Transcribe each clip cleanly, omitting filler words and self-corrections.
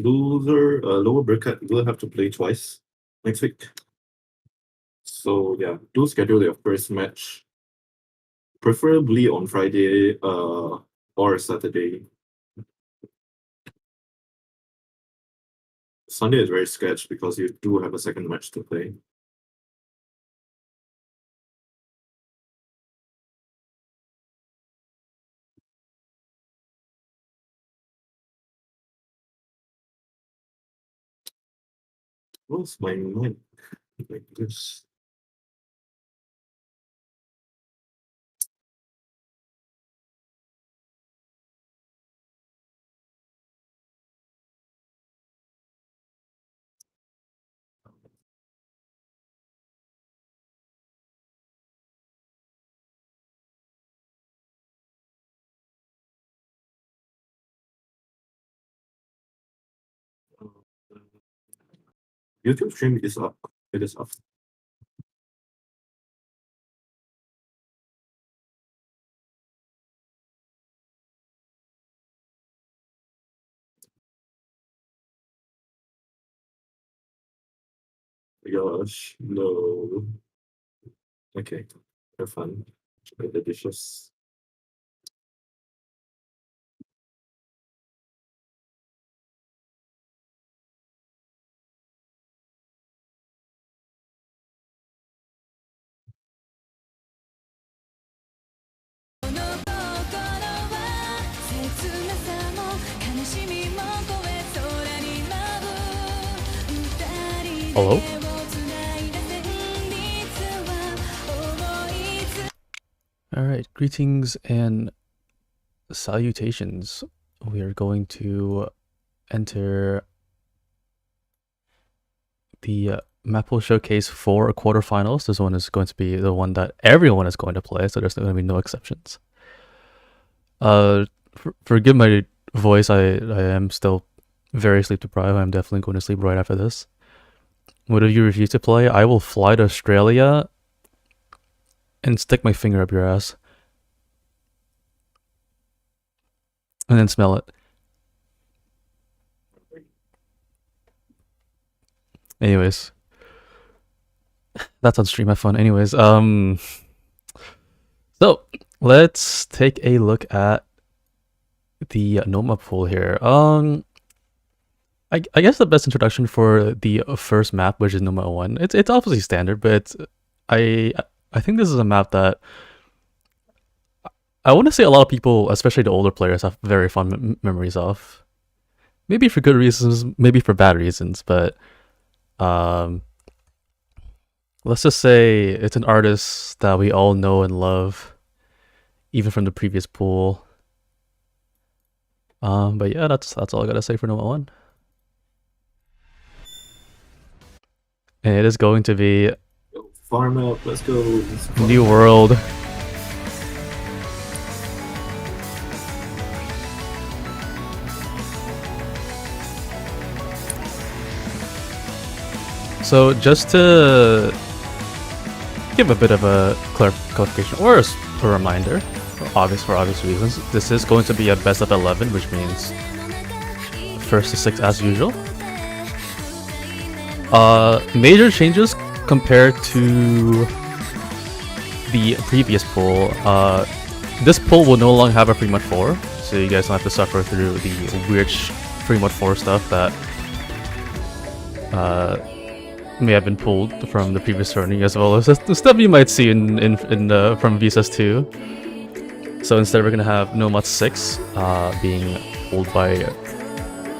lower bracket will have to play twice next week. So yeah, do schedule your first match, preferably on Friday or Saturday. Sunday is very sketch because you do have a second match to play. What's my mic like this? YouTube stream is up. It is up. Gosh, no. Okay, have fun. With the dishes. Hello? Alright, greetings and salutations. We are going to enter the Mappool Showcase for quarterfinals. This one is going to be the one that everyone is going to play, so there's going to be no exceptions. Forgive my voice, I am still very sleep deprived. I'm definitely going to sleep right after this. What if you refuse to play? I will fly to Australia and stick my finger up your ass. And then smell it. Anyways. That's on stream, have fun. Anyways, so let's take a look at the Mappool here. I guess the best introduction for the first map, which is Noma 1, it's obviously standard, but I think this is a map that I want to say a lot of people, especially the older players, have very fond memories of. Maybe for good reasons, maybe for bad reasons, but let's just say it's an artist that we all know and love, even from the previous pool. But yeah, that's all I gotta say for Noma 1. And it is going to be Farm out, let's go. New World. So just to give a bit of a clarification or a reminder, for obvious reasons, this is going to be a best of 11, which means first to 6 as usual. Major changes compared to the previous pool. This pool will no longer have a free mod 4, so you guys don't have to suffer through the weird free mod 4 stuff that may have been pulled from the previous tourney, as well as the stuff you might see in from VSUS3. So instead, we're gonna have No Mod 6 being pulled by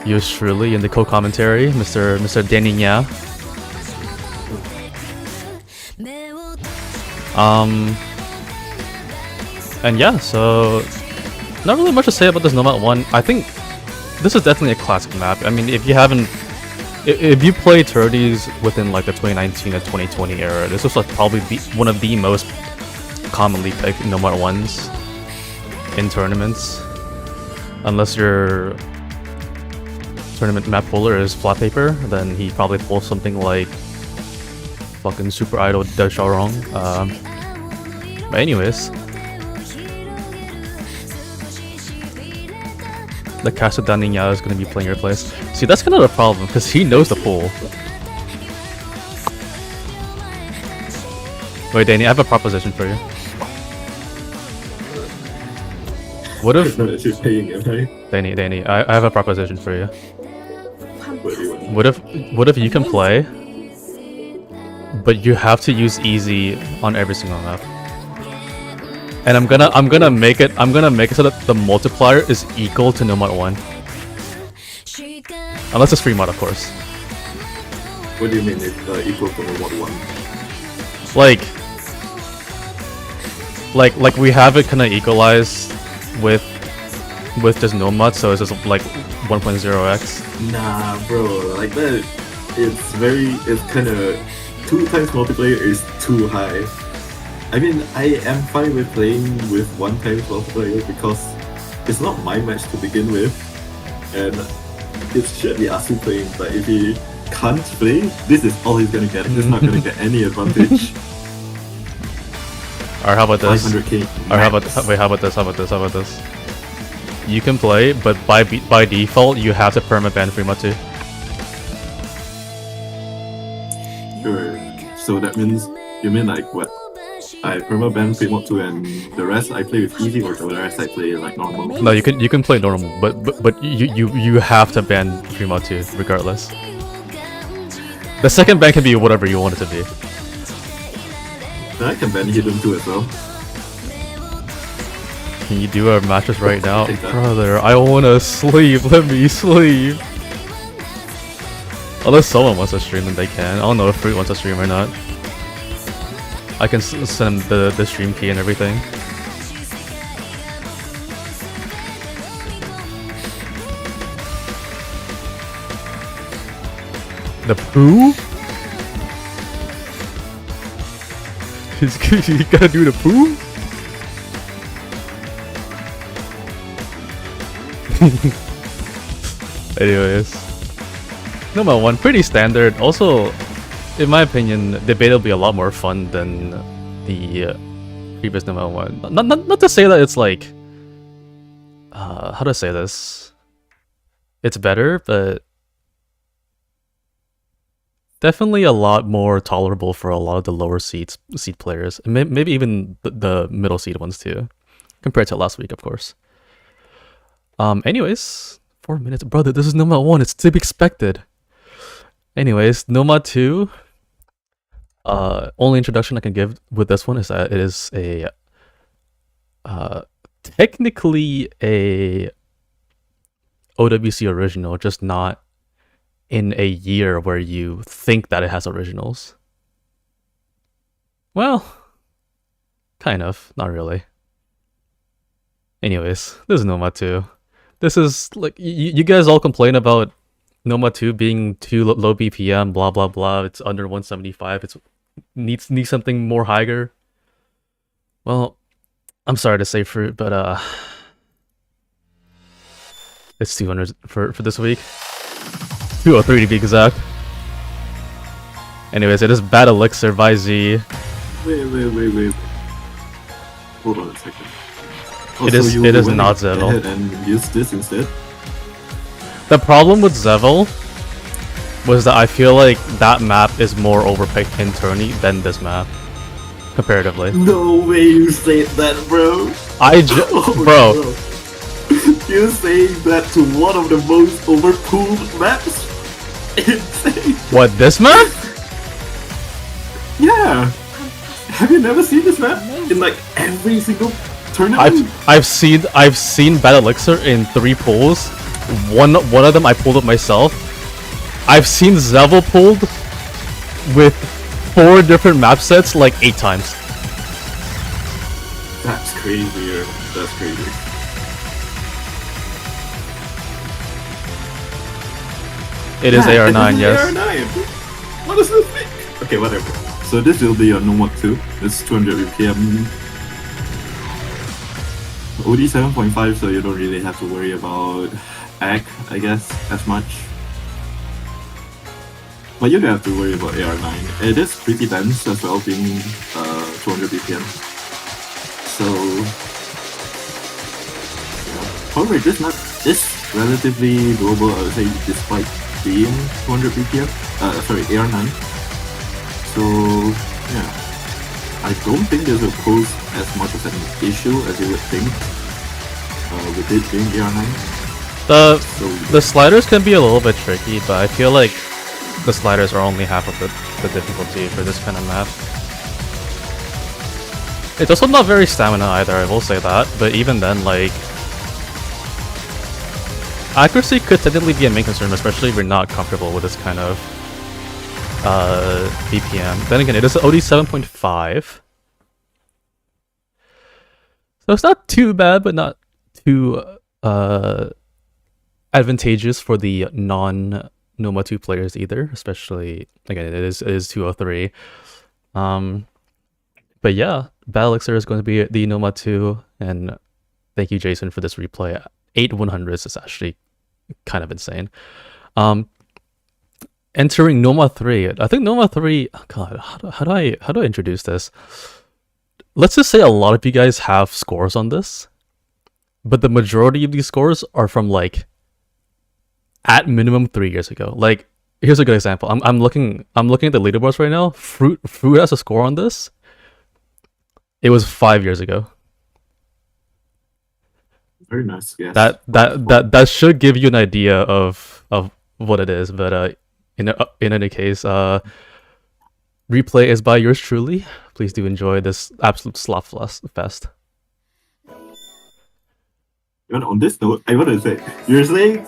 yours truly in the co-commentary, Mr. Danny Nya. And yeah, so not really much to say about this No Mod 1. I think this is definitely a classic map. I mean, if you play Turdies within like the 2019 and 2020 era, this was like probably one of the most commonly picked No Mod 1s in tournaments. Unless your tournament map puller is flat paper, then he probably pulls something like fucking Super Idol De Xiaorong. But anyways, the caster Daninya is gonna be playing your place. See, that's kind of the problem because he knows the pool. Wait, Danny, I have a proposition for you. What if Not actually paying him, right? Danny, I have a proposition for you. What do you want? What if you can play, but you have to use easy on every single map? And I'm gonna make it so that the multiplier is equal to Nomad 1. Unless it's free mod, of course. What do you mean it's equal to Mod 1? Like we have it kind of equalized with just Nomad, so it's just like 1.0x. Nah, bro, like that, it's kind of 2 times multiplayer is too high. I mean, I am fine with playing with 1 times multiplayer because it's not my match to begin with, and it should be Asu playing. But if he can't play, this is all he's gonna get. He's not gonna get any advantage. Or how about this? 500k. Or how about this? You can play, but by default, you have to permaban Free Mod 2. Sure. So that means, you mean like what? I permaban Free Mod 2 and the rest I play with easy, or the rest I play like normal? No, you can play normal, but you have to ban Free Mod 2 regardless. The second ban can be whatever you want it to be. I can ban Hidden 2 as well. Can you do our matches right now? Take that. Brother, I wanna sleep, let me sleep. Unless someone wants to stream, then they can. I don't know if Fruit wants to stream or not. I can send him the stream key and everything. The poo? You gotta do the poo? Anyways, number 1, pretty standard. Also, in my opinion, the beta will be a lot more fun than the previous number 1. Not to say that it's like, how to say this? It's better, but definitely a lot more tolerable for a lot of the lower seed players, and maybe even the middle seed ones too, compared to last week, of course. Anyways, 4 minutes, brother. This is Nomad 1. It's to be expected. Anyways, Nomad 2. Only introduction I can give with this one is that it is a technically a OWC original, just not in a year where you think that it has originals. Well, kind of, not really. Anyways, this is Nomad 2. This is like, you guys all complain about Nomad 2 being too low BPM, blah blah blah. It's under 175. It's needs something more higher. Well, I'm sorry to say, Fruit, but it's 200 for this week. 203 to be exact. Anyways, it is Bad Elixir by Z. Wait. Hold on a second. Oh, It so is- you it is went not Zevel. ahead and use this instead? The problem with Zevel was that I feel like that map is more overpicked in tourney than this map, comparatively. No way you said that, bro. Bro, Bro. You saying that to one of the most overpooled maps? Insane. what, this map? Yeah. Have you never seen this map in like every single tournament? I've seen Bad Elixir in 3 pools. One of them I pulled up myself. I've seen Zevel pulled with 4 different map sets like 8 times. That's crazy. That's crazy. It is Yeah, AR9, it is yes. AR9. What does this mean? Okay, whatever. So this will be your Nomad 2. It's 200 BPM. OD 7.5, so you don't really have to worry about AC, I guess, as much. But you do have to worry about AR9. It is pretty dense as well, being 200 BPM. So, however, this map is relatively doable, I would say, despite being 200 BPM. Sorry, AR9. So yeah, I don't think this will pose as much of an issue as you would think. With it being AR9. The sliders can be a little bit tricky, but I feel like the sliders are only half of the difficulty for this kind of map. It's also not very stamina either, I will say that, but even then, like, accuracy could technically be a main concern, especially if you're not comfortable with this kind of BPM. Then again, it is OD 7.5. So it's not too bad, but not too advantageous for the non-Noma 2 players either, especially, again, it is 203. But yeah, Battle Elixir is going to be the Noma 2, and thank you, Jason, for this replay. 8 100s is actually kind of insane. Entering Noma 3. I think Noma 3... Oh god, how do I introduce this? Let's just say a lot of you guys have scores on this, but the majority of these scores are from, like, at minimum 3 years ago. Like, here's a good example. I'm looking at the leaderboards right now. Fruit has a score on this. It was 5 years ago. Very nice. Yes. That should give you an idea of what it is. But in any case, replay is by yours truly. Please do enjoy this absolute slop fest. And on this note, I want to say, you're saying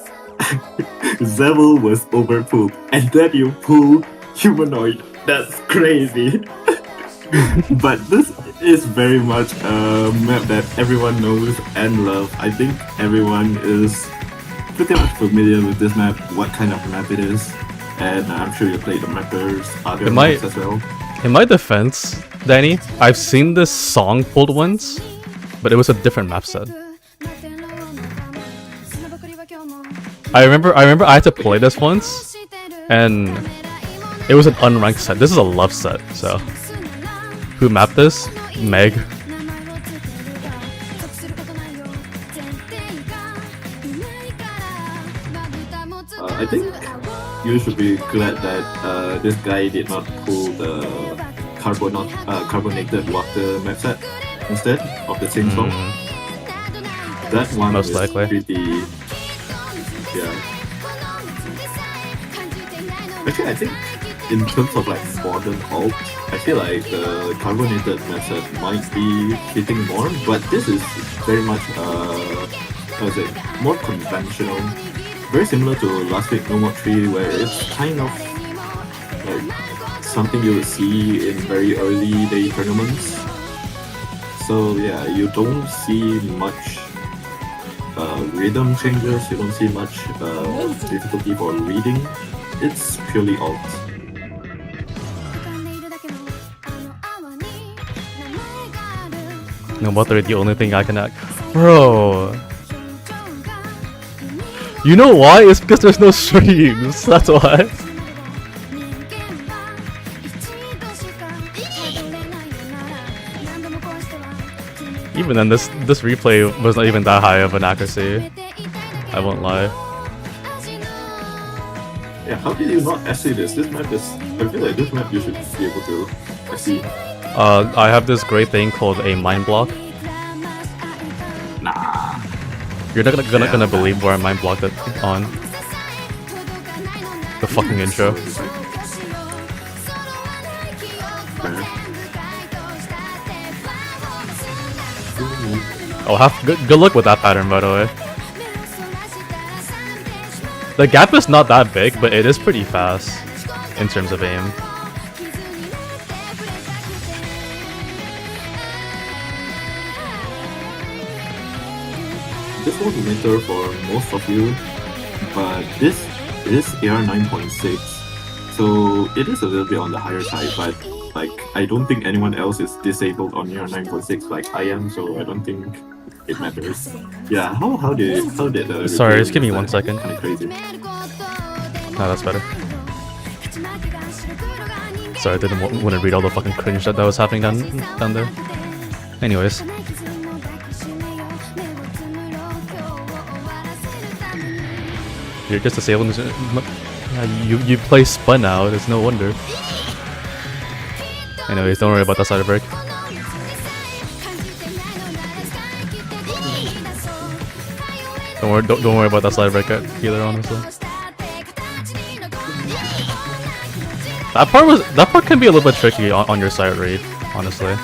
Zevel was overpulled, and then you pull humanoid. That's crazy. But this is very much a map that everyone knows and loves. I think everyone is pretty much familiar with this map, what kind of map it is, and I'm sure you played the mappers, other maps as well. In my defense, Danny, I've seen this song pulled once, but it was a different map set. I remember I had to play this once, and it was an unranked set. This is a love set, so. Who mapped this? Meg. I think you should be glad that this guy did not pull the carbonated water map set instead of the same song. That one most is likely. Pretty. Yeah. Actually, I think in terms of like modern alt, I feel like the carbonated method might be fitting more, but this is very much how to say, more conventional, very similar to last week No More 3, where it's kind of like something you will see in very early day tournaments. So yeah, you don't see much rhythm changes, you don't see much difficulty for reading. It's purely alt. No matter the only thing I can act. Bro. You know why? It's because there's no streams. That's why. Even then, this replay was not even that high of an accuracy. I won't lie. Yeah, how did you not essay this? This map is... I feel like this map you should be able to essay. I have this great thing called a mind block. Nah. You're not gonna believe where I mind blocked it on. The fucking intro. Oh, good luck with that pattern, by the way. The gap is not that big, but it is pretty fast in terms of aim. This won't matter for most of you, but this is AR 9.6, so it is a little bit on the higher side, but like I don't think anyone else is disabled on AR 9.6 like I am, so I don't think it matters. Yeah, how did the... Sorry, just give me 1 second. Kind of crazy. No, that's better. Sorry, I didn't want to read all the fucking cringe that was happening down there. Anyways. You're just disabling this. Yeah, you play Spun now. There's no wonder. Anyways, don't worry about that side break. Don't worry about that side break either. Honestly, that part can be a little bit tricky on your side read. Honestly.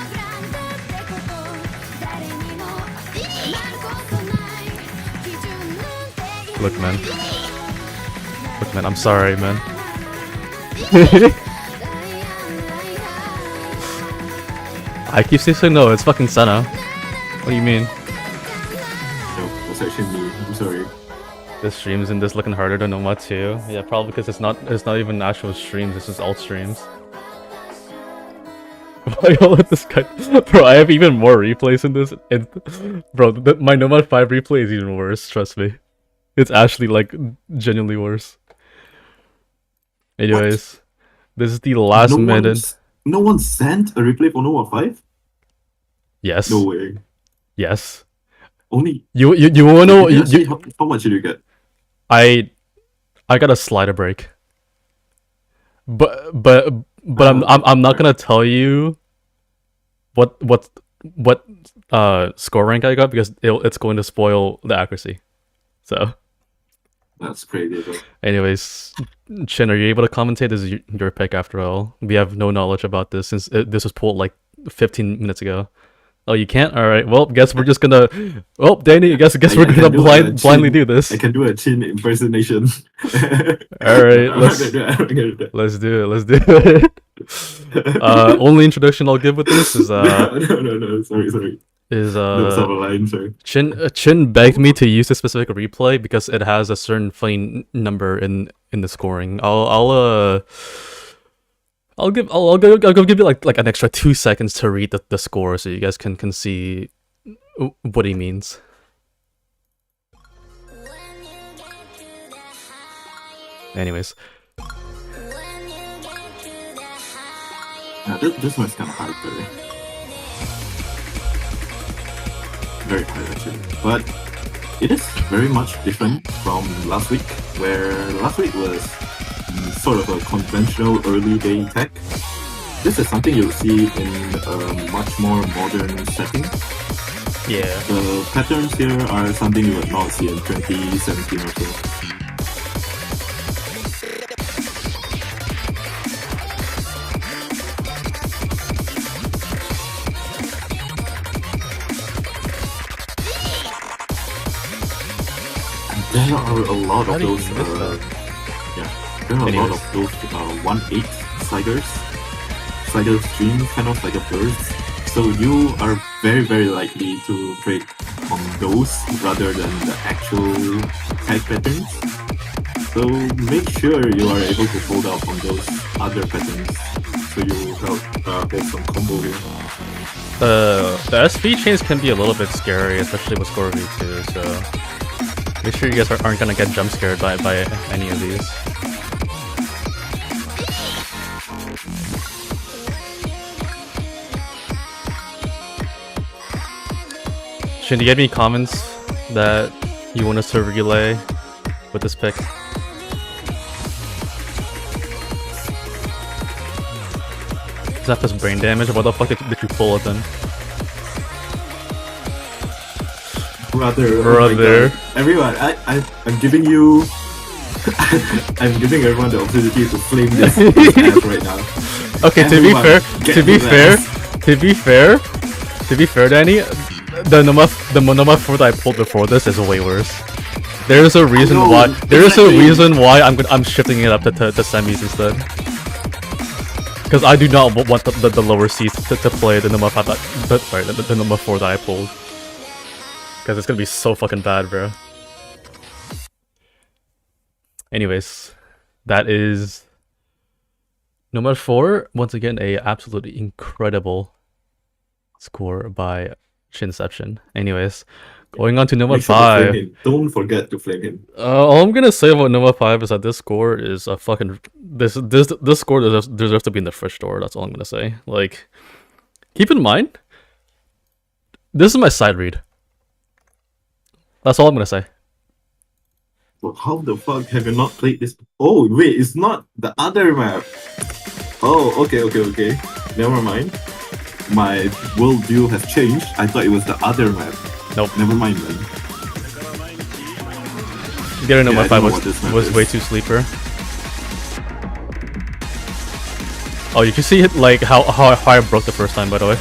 Look, man. I'm sorry, man. I keep saying no, it's fucking Senna. What do you mean? No, it's actually me. I'm sorry. This streams and this looking harder than Noma too. Yeah, probably because it's not even actual streams, it's just alt streams. Why you let this guy? Bro, I have even more replays in this. Bro, my Nomad 5 replay is even worse, trust me. It's actually like genuinely worse. Anyways, what? This is the last minute. No one sent a replay for Nova 5? Yes. No way. Yes. Only you wanna know how much did you get? I got a slider break. But I'm not gonna tell you what score rank I got because it's going to spoil the accuracy. So that's crazy though. Anyways, Chin, are you able to commentate? This is your pick after all. We have no knowledge about this since this was pulled like 15 minutes ago. Oh, you can't? Alright, well, guess we're just gonna... Oh, Danny, guess we're gonna blindly do this. I can do a Chin impersonation. Alright, let's do it. Only introduction I'll give with this is... No, sorry. Chin begged me to use this specific replay because it has a certain funny number in the scoring. I'll give you like an extra 2 seconds to read the score so you guys can see what he means. Anyways. Yeah, this one's kind of hard for me. Very hard actually, but it is very much different from last week, where last week was sort of a conventional early day tech. This is something you'll see in a much more modern setting. Yeah. The patterns here are something you would not see in 2017 or so. There are a lot of those, there are a lot of those 1-8 Cider stream, kind of like a burst. So you are very, very likely to trade on those rather than the actual tag patterns. So make sure you are able to hold out on those other patterns so you hold some combo here. The SV chains can be a little bit scary, especially with Score V2, so make sure you guys aren't gonna get jump scared by any of these. Shin, do you have any comments that you want us to relay with this pick? Is that just brain damage? What the fuck did you pull it then? Brother. Everyone, I'm giving you... I'm giving everyone the opportunity to flame this app right now. Okay, everyone, to be fair, Danny, the Noma 4 that I pulled before this is way worse. There's a reason why. There's a reason why I'm shifting it up to semis instead. Because I do not want the lower seeds to play the Noma 5 the Noma 4 that I pulled. Because it's gonna be so fucking bad, bro. Anyways, that is Noma 4. Once again, a absolutely incredible score by Shinception. Anyways, going on to Noma 5. Don't forget to flame him. All I'm gonna say about Noma 5 is that this score is a fucking this score deserves to be in the fridge store. That's all I'm gonna say. Like, keep in mind, this is my side read. That's all I'm gonna say. How the fuck have you not played this? Oh wait, it's not the other map. Oh, okay. Never mind. My worldview has changed. I thought it was the other map. Nope. Never mind then. Getting to Yeah, my I 5 don't know what this map was is. way too sleeper. Oh, you can see it, like how I broke the first time, by the way.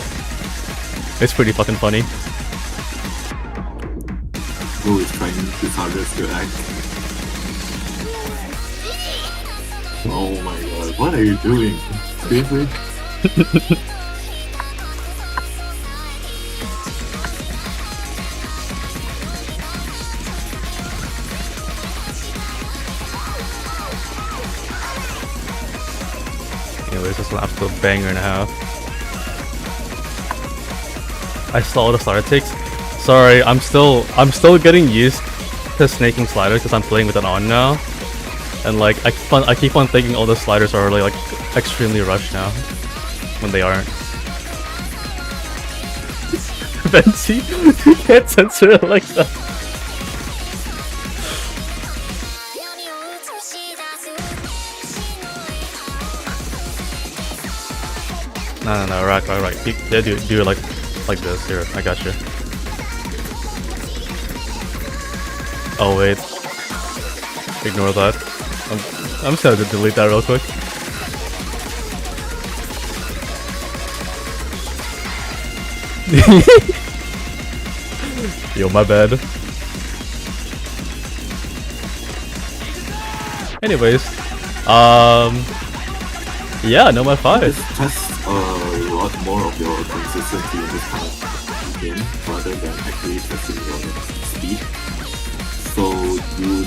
It's pretty fucking funny. Who is trying his hardest to act? Oh my god, what are you doing? Seriously? Anyways, this is an absolute banger and a half. I saw all the slider takes. Sorry, I'm still getting used to snaking sliders because I'm playing with it on now, and like I keep on thinking all the sliders are really like extremely rushed now when they aren't. Venti, you can't censor it like that. No, right. Yeah, do it like this. Here, I got you. Oh wait, ignore that. I'm just gonna delete that real quick. Yo, my bad. Anyways, yeah, no, my 5. Just test a lot more of your consistency in this kind of game rather than actually testing your speed. So you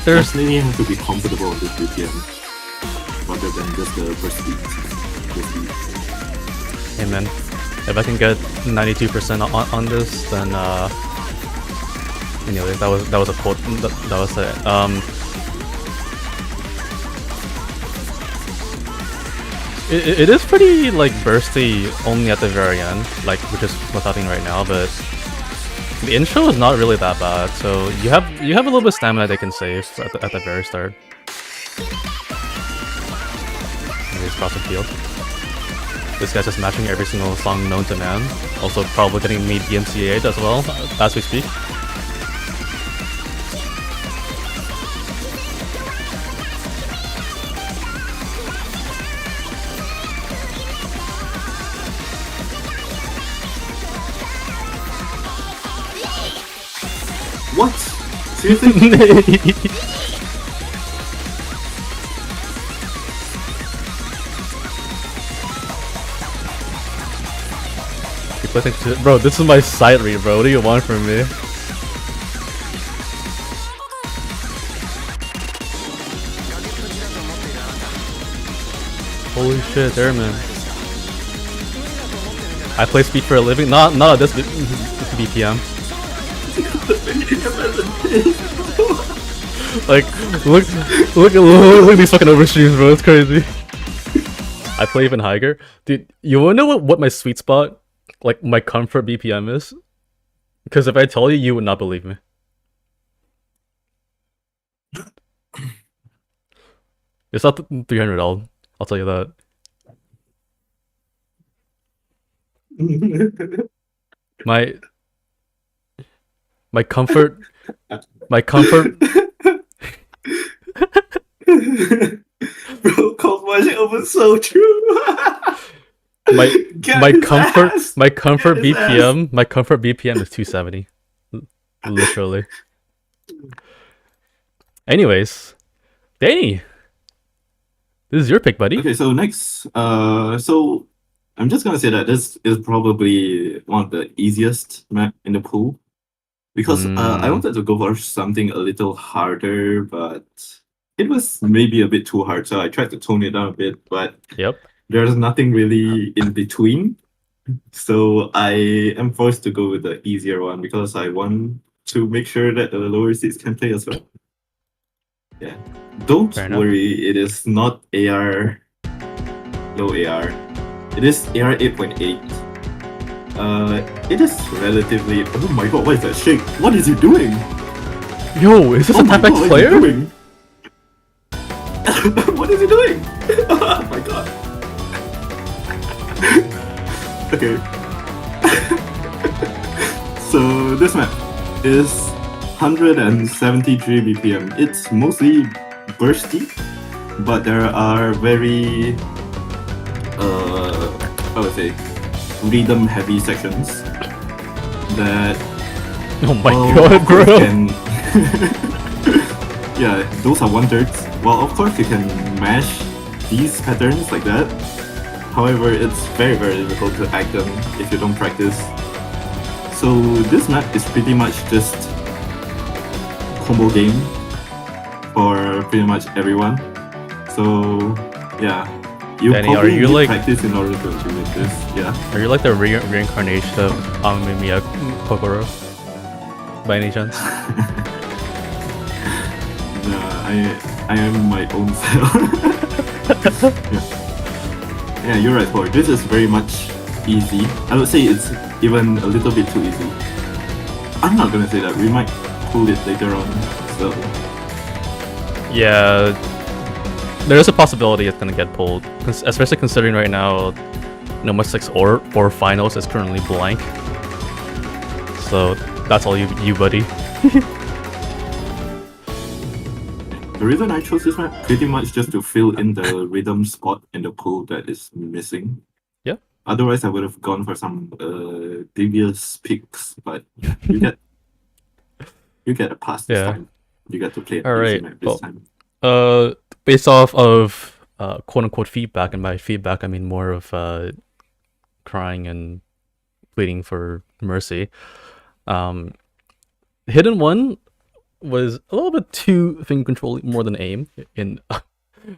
definitely have to be comfortable with this BPM rather than just the first beat. Hey man, if I can get 92% on this, then anyway, that was a quote. That was it. It is pretty like bursty only at the very end, like which is what's happening right now, but the intro is not really that bad, so you have a little bit of stamina they can save at the very start. Anyways, crossing field. This guy's just matching every single song known to man. Also probably getting me DMCA'd as well as we speak. What? Seriously? Bro, this is my sight read, bro. What do you want from me? Holy shit, there, man. I play speed for a living. Not at this BPM. Like, look at these fucking overstreams, bro. It's crazy. I play even higher, dude. You wanna know what my sweet spot, like my comfort BPM is? Because if I tell you, you would not believe me. It's not 300. I'll tell you that. My comfort. Bro, conversion over so true. my comfort BPM is 270. Literally. Anyways, Danny, this is your pick, buddy. Okay, so next, so I'm just gonna say that this is probably one of the easiest map in the pool because I wanted to go for something a little harder, but it was maybe a bit too hard, so I tried to tone it down a bit. But Yep. there's nothing really in between, so I am forced to go with the easier one because I want to make sure that the lower seeds can play as well. Yeah. Don't worry, it is not AR, low AR. It is AR 8.8. It is relatively. Oh my god, what is that shake? What is he doing? Yo, is this Oh a my Type X god, player? what is he doing? What is he doing? Oh my god. Okay. So this map is 173 BPM. It's mostly bursty, but there are very I would say rhythm heavy sections that Oh my well, god, of course bro. can yeah, those are 1/3. Well, of course you can mash these patterns like that. However, it's very difficult to act them if you don't practice. So this map is pretty much just combo game for pretty much everyone. So yeah, you Danny, are probably you need like- practice in order to achieve this. Yeah. Are you like the reincarnation of Amamiya Kokoro? By any chance? I am my own self. Yeah, you're right, Paul. This is very much easy. I would say it's even a little bit too easy. I'm not gonna say that. We might pull it later on. So Yeah, there is a possibility it's gonna get pulled, especially considering right now Noma 6 or finals is currently blank. So that's all you buddy. the reason I chose this map pretty much just to fill in the rhythm spot in the pool that is missing. Yeah. Otherwise, I would have gone for some devious picks, but yeah, you get a pass this Yeah. time. You get to play an Alright, easy map this well, time. Based off of quote unquote feedback, and by feedback I mean more of crying and pleading for mercy. Hidden One was a little bit too finger control more than aim in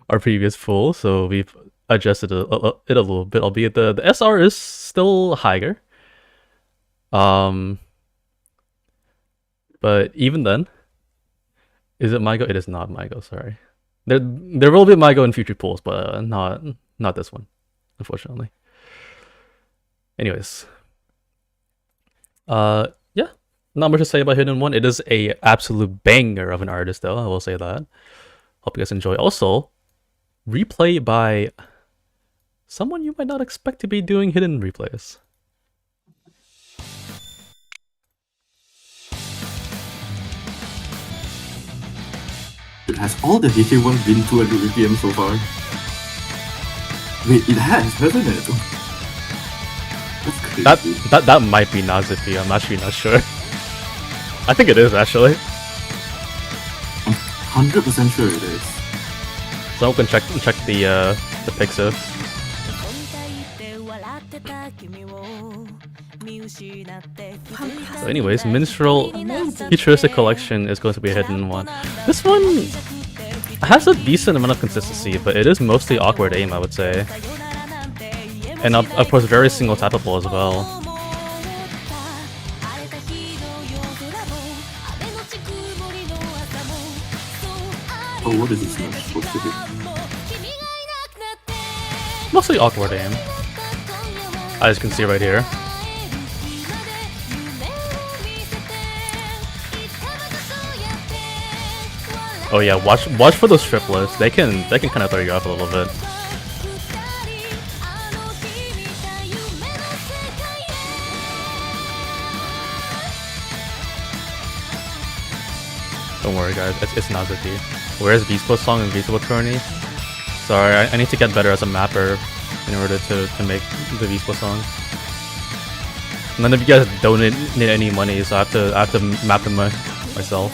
our previous pool, so we've adjusted it a little bit, albeit the SR is still higher. But even then, is it Mygo? It is not Mygo, sorry. There will be Mygo in future pools, but not this one, unfortunately. Anyways. Yeah. Not much to say about Hidden One. It is a absolute banger of an artist though, I will say that. Hope you guys enjoy. Also, replay by someone you might not expect to be doing hidden replays. It has all the DK ones been 200 BPM so far? Wait, it has, hasn't it? That's crazy. That might be Nazifi, I'm actually not sure. I think it is actually. I'm 100% sure it is. Someone can check the Pixif. So anyways, Minstrel Futuristic Collection is going to be a hidden one. This one has a decent amount of consistency, but it is mostly awkward aim, I would say. And of course very single tappable as well. Oh, what is this map supposed to be? Mostly awkward aim, as you can see right here. Oh yeah, watch for those triplets. They can kind of throw you off a little bit. Don't worry guys, it's Nazuki. Where's Beastbo song and Beastbo tourney? Sorry, I need to get better as a mapper in order to make the Beastbo song. None of you guys donate any money, so I have to map them myself.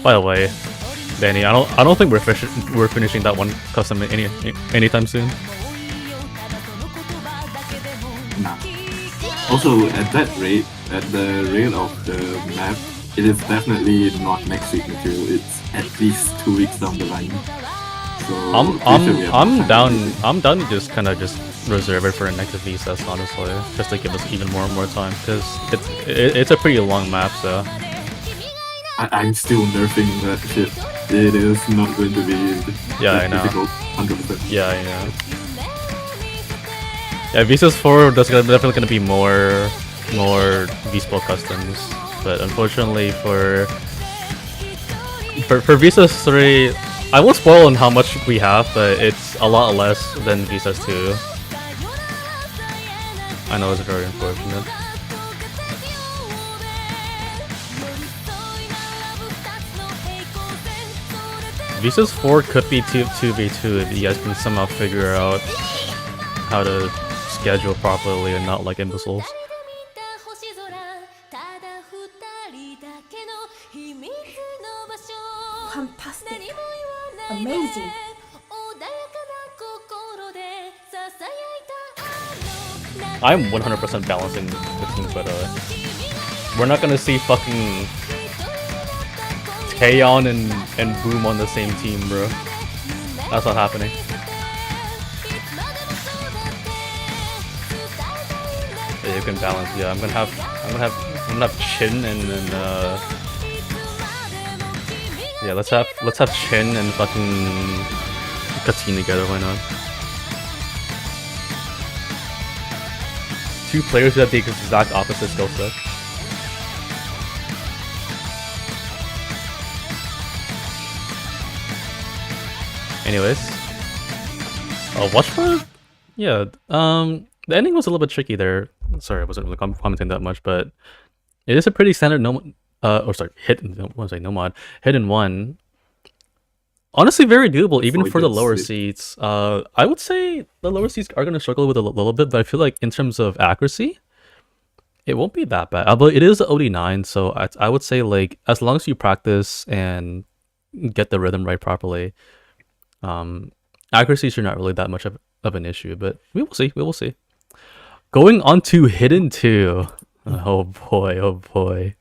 By the way, Danny, I don't think we're finishing that one custom anytime soon. Nah. Also, at that rate, at the rate of the map, it is definitely not next week material. It's at least 2 weeks down the line. So I'm down to just kind of just reserve it for a next VSUS, honestly, just to give us even more time, because it's a pretty long map, so. I'm still nerfing that shit. It is not going to be Yeah, I know. difficult, 100%. Yeah, I know. Yeah, VSUS4 there's definitely gonna be more V-Spell customs, but unfortunately for VSUS3, I won't spoil on how much we have, but it's a lot less than VSUS2. I know it's very unfortunate. VSUS4 could be 2v2 if you guys can somehow figure out how to schedule properly and not like imbeciles. Fantastic. Amazing. I'm 100% balancing the teams, by the way. We're not gonna see fucking Taeyeon and Boom on the same team, bro. That's not happening. Yeah, you can balance. Yeah, I'm gonna have Chin and then yeah, let's have Chin and fucking Katin together. Why not? Two players who have the exact opposite skill set. Anyways, watch for yeah. The ending was a little bit tricky there. Sorry, I wasn't really commenting that much, but it is a pretty standard hidden one. Honestly, very doable even for the lower seeds. I would say the lower seeds are gonna struggle with a little bit, but I feel like in terms of accuracy, it won't be that bad. But it is OD9, so I would say like as long as you practice and get the rhythm right properly, accuracies are not really that much of an issue. But we will see. We will see. Going on to Hidden 2. Oh boy, oh boy.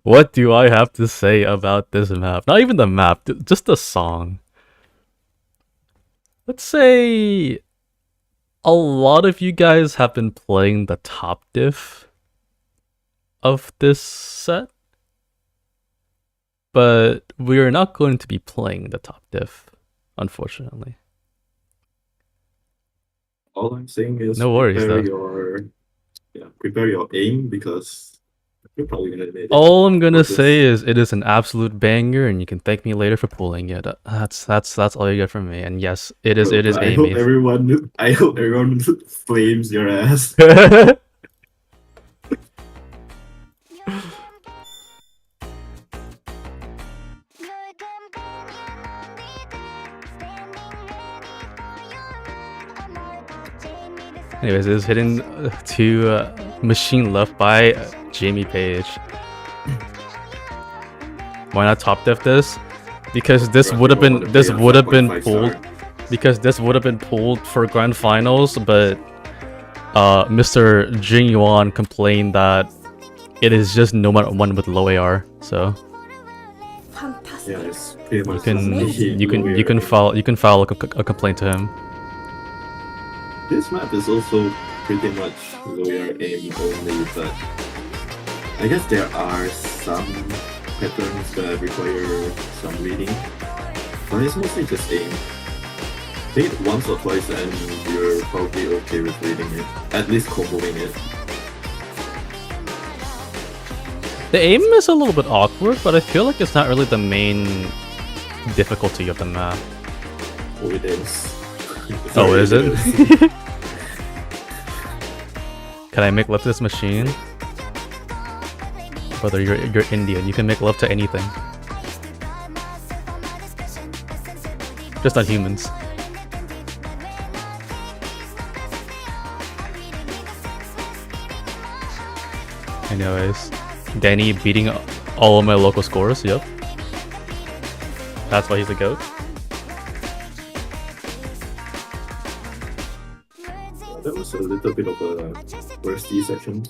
What do I have to say about this map? Not even the map, just the song. Let's say a lot of you guys have been playing the top diff of this set, but we're not going to be playing the top diff, unfortunately. All I'm saying is no worries, prepare your aim because you're probably gonna admit it. All I'm gonna say is it is an absolute banger, and you can thank me later for pulling it. That's all you get from me. And yes, it is I hope everyone flames your ass. Anyways, it is Hidden to Machine Love by Jamie Page. Why not top diff this? Because this would have been pulled. Because this would have been pulled for grand finals, but Mr. Jing Yuan complained that it is just no matter one with low AR. So Fantastic. Yeah, it's pretty much you can file a complaint to him. This map is also pretty much lower aim only, but I guess there are some patterns that require some reading. But it's mostly just aim. Hit it once or twice and you're probably okay with reading it. At least comboing it. The aim is a little bit awkward, but I feel like it's not really the main difficulty of the map. Oh, it is. Oh, is it? Can I make love to this machine? Brother, you're Indian. You can make love to anything. Just not humans. Anyways, Danny beating all of my local scores. Yep. That's why he's the GOAT. That was a little bit of a bursty section.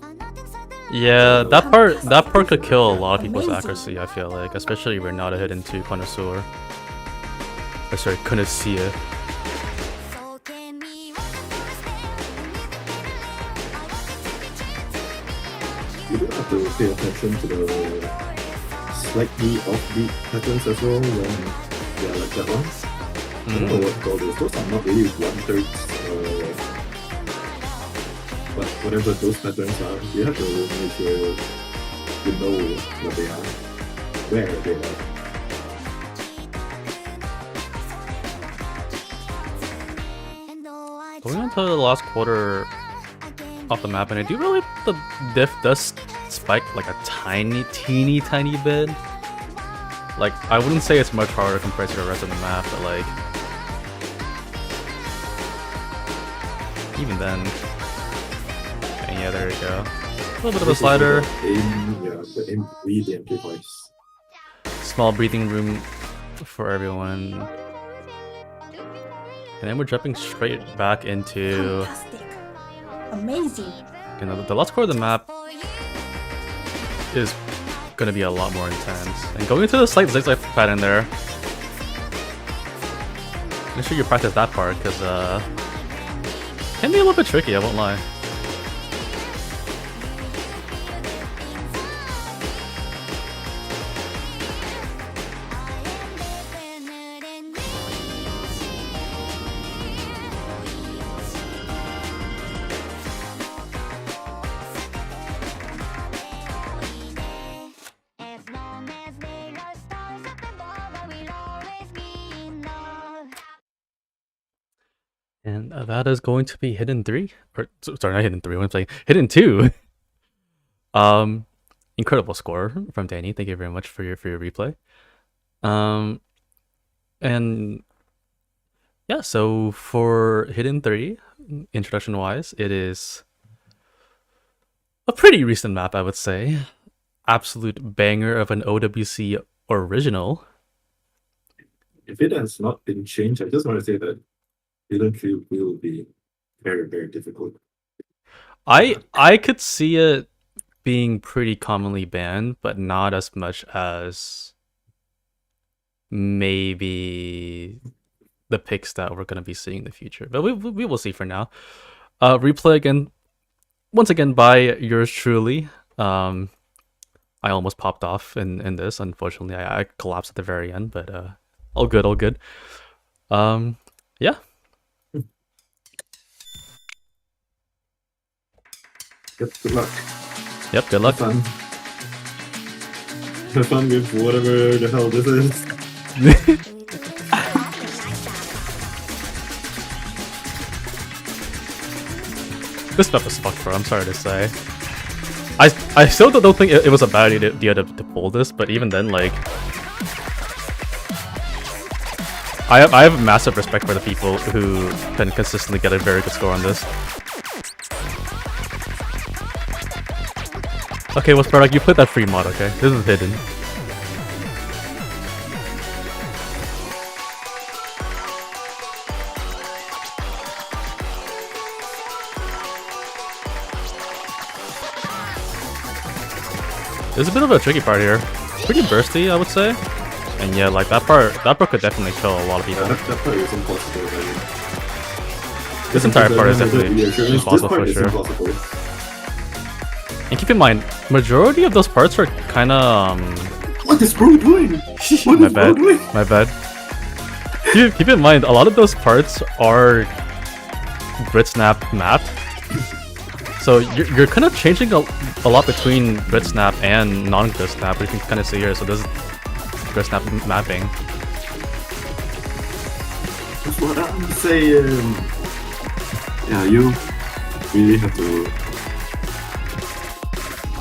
Yeah, that part could kill a lot of people's accuracy, I feel like, especially if you're not a Hidden 2 connoisseur. Or sorry, connoisseur. You do have to pay attention to the slightly offbeat patterns as well when they are like that one. I don't know what to call those. Those are not really 1/3 But whatever those patterns are, you have to make sure you know what they are, where they are. Going on to the last quarter of the map, and I do really the diff does spike like a teeny tiny bit. Like, I wouldn't say it's much harder compared to the rest of the map, but like, even then. And yeah, there you go. A little bit of a slider. The aim really amplifies. Small breathing room for everyone. And then we're jumping straight back into Fantastic. Amazing. the last core of the map is gonna be a lot more intense. And going into the slight zigzag pattern there. Make sure you practice that part, because can be a little bit tricky, I won't lie. And that is going to be Hidden 3. Or, sorry, not Hidden 3, I'm saying Hidden 2. Incredible score from Danny. Thank you very much for your replay. And yeah, so for Hidden 3, introduction-wise, it is a pretty recent map, I would say. Absolute banger of an OWC original. If it has not been changed, I just want to say that Hidden 3 will be very, very difficult. I could see it being pretty commonly banned, but not as much as maybe the picks that we're going to be seeing in the future. But we will see for now. Replay again, once again by yours truly. I almost popped off in this. Unfortunately, I collapsed at the very end, but all good, all good. Yeah. Yep, good luck. Yep, good luck. Have fun. Have fun with whatever the hell this is. This map is fucked, bro. I'm sorry to say. I still don't think it was a bad idea to pull this, but even then, like, I have massive respect for the people who can consistently get a very good score on this. Okay, well, Spartak, you put that free mod, okay? This is hidden. There's a bit of a tricky part here. Pretty bursty, I would say. And yeah, like that part could definitely kill a lot of people. That part is impossible. Right? This entire part is definitely impossible for sure. And keep in mind, majority of those parts are kind of What is bro doing? my bad. My bad. Keep in mind, a lot of those parts are Britsnap mapped. So you're kind of changing a lot between Britsnap and non-Britsnap, you can kind of see here. So this is Britsnap mapping. That's what I'm saying. Yeah, you really have to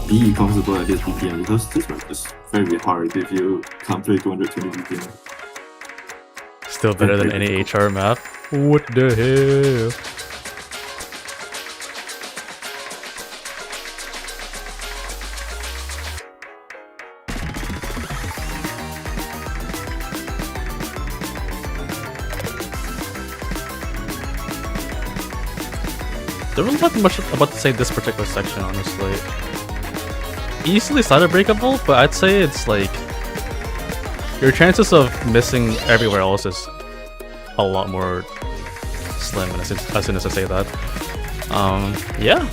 be comfortable at this BPM, because this map is very hard if you can't play 220 BPM. Still better than any HR map. What the hell? There wasn't that much about to say this particular section, honestly. Easily slider breakable, but I'd say it's like your chances of missing everywhere else is a lot more slim as soon as I say that. Yeah.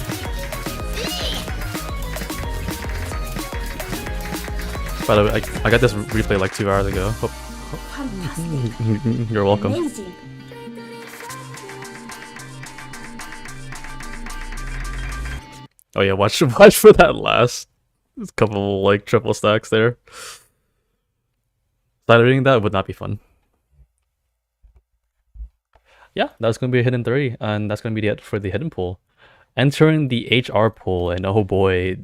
By the way, I got this replay like 2 hours ago. Fantastic. You're welcome. Amazing. Oh yeah, watch for that last couple like triple stacks there. Stuttering that would not be fun. Yeah, that's gonna be a hidden 3, and that's gonna be it for the hidden pool. Entering the HR pool, and oh boy,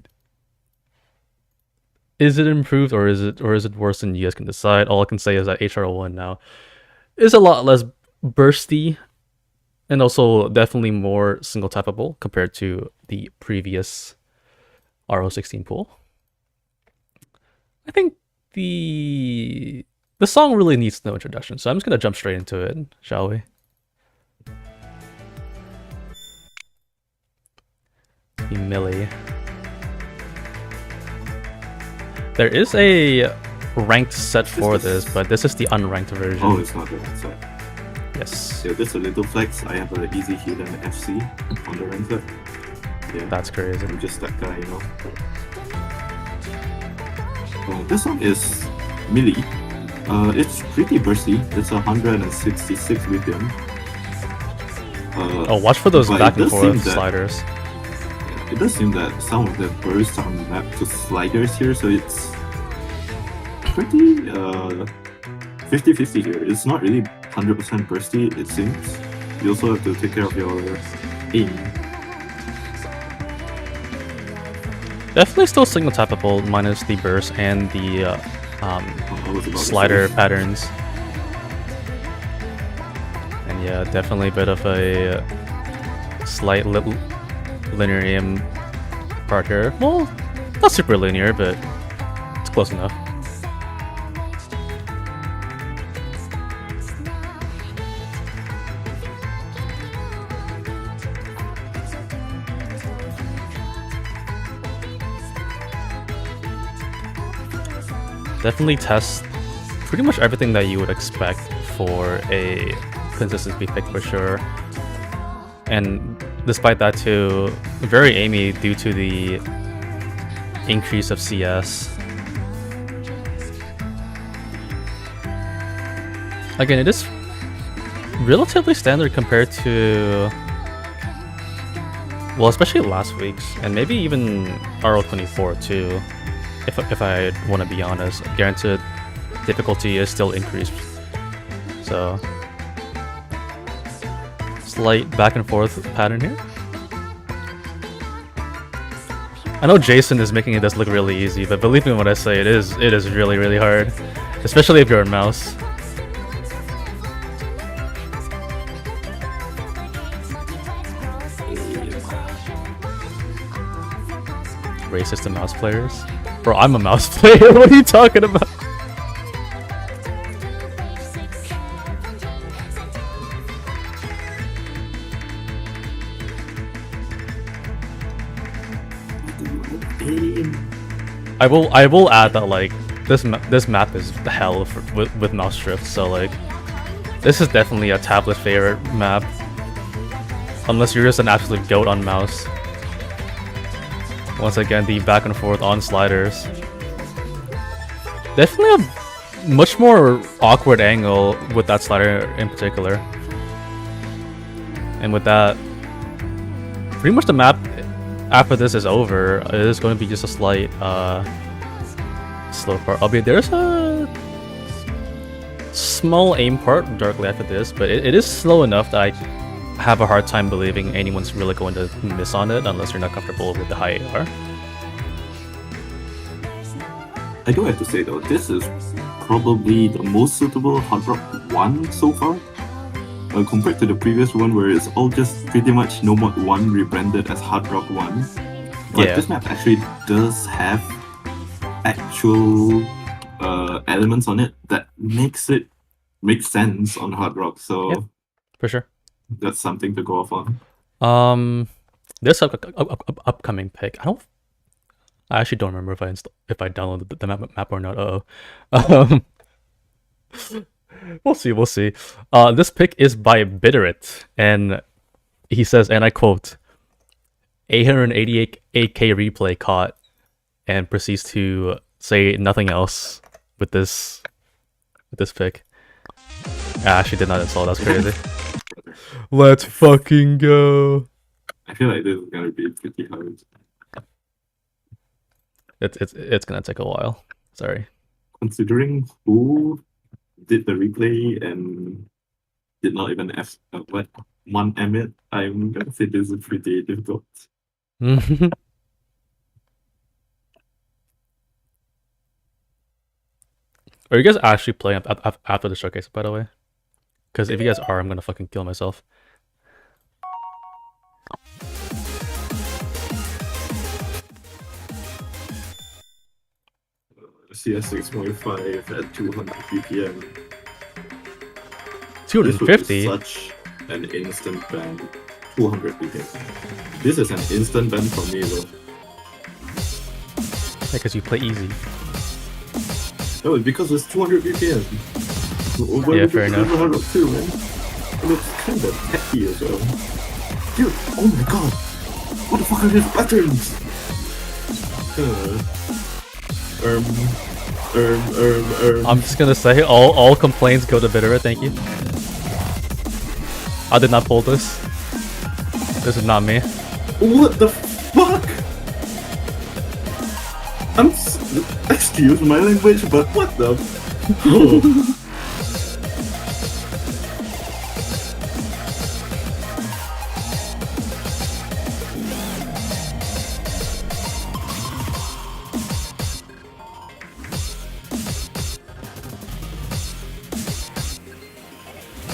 is it improved or is it worse than you guys can decide? All I can say is that HR1 now is a lot less bursty, and also definitely more single tappable compared to the previous RO16 pool. I think the song really needs no introduction, so I'm just gonna jump straight into it, shall we? The Millie. There is a ranked set for this, but this is the unranked version. Oh, it's not the right side. Yes. So just a little flex. I have an easy hidden FC on the rank set. Yeah, That's crazy. I'm just that guy, you know. This one is Millie. It's pretty bursty. It's 166 lithium. Oh, watch for those but back it and does seem forth that- sliders. It does seem that some of the bursts are mapped to sliders here, so it's pretty 50-50 here. It's not really 100% bursty, it seems. You also have to take care of your aim. Definitely still single tappable minus the burst and the I was about to slider say. patterns. And yeah, definitely a bit of a slight linear aim part here. Well, not super linear, but it's close enough. Definitely test pretty much everything that you would expect for a consistency pick for sure. And despite that too, very aimy due to the increase of CS. Again, it is relatively standard compared to, well, especially last week's, and maybe even RO24 too, if I want to be honest. Guaranteed difficulty is still increased. So, slight back and forth pattern here. I know Jason is making this look really easy, but believe me when I say it is really, really hard. Especially if you're a mouse. Racist to mouse players? Bro, I'm a mouse player, what are you talking about? I will add that like this map is hell with mouse drift, so like this is definitely a tablet favorite map, unless you're just an absolute goat on mouse. Once again, the back and forth on sliders. Definitely a much more awkward angle with that slider in particular. And with that, pretty much the map after this is over, it is going to be just a slight slow part. Albeit there's a small aim part directly after this, but it is slow enough that I have a hard time believing anyone's really going to miss on it unless you're not comfortable with the high AR. I do have to say though, this is probably the most suitable Hard Rock 1 so far. Compared to the previous one where it's all just pretty much No Mod 1 rebranded as Hard Rock 1. But Yeah. this map actually does have actual elements on it that makes sense on Hard Rock. So Yep. For sure. that's something to go off on. This upcoming pick, I actually don't remember if I downloaded the map or not. We'll see. This pick is by Bitterit, and he says, and I quote, 888k replay caught, and proceeds to say nothing else with this pick. I actually did not install. That's crazy. Let's fucking go. I feel like this is gonna be pretty hard. It's gonna take a while. Sorry. Considering who did the replay and did not even what one Emmett, I'm gonna say this is pretty difficult. Are you guys actually playing after the showcase, by the way? Because if you guys are, I'm gonna fucking kill myself. CS 6.5 at 200 BPM. This would be 250? such an instant ban. 200 BPM. This is an instant ban for me, though. Yeah, because you play easy. No, because it's 200 BPM. Yeah, fair enough. Too, man. And it's kind of tacky as well. Dude, oh my god! What the fuck are these patterns? I'm just gonna say all complaints go to Bitterer, thank you. I did not pull this. This is not me. What the fuck? Excuse my language, but what the? Oh.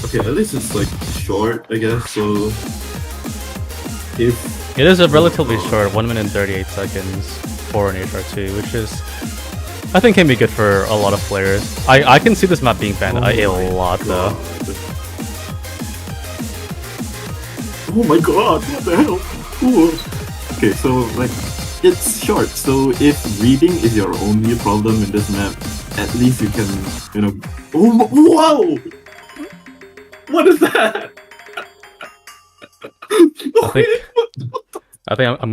Okay, at least it's like short, I guess. So if It is a relatively short 1 minute and 38 seconds for an HR2, which is, I think, can be good for a lot of players. I can see this map being banned a lot though. Oh my god, what the hell? Ooh. Okay, so like it's short. So if reading is your only problem in this map, at least you can, Oh, wow! What is that? I think I'm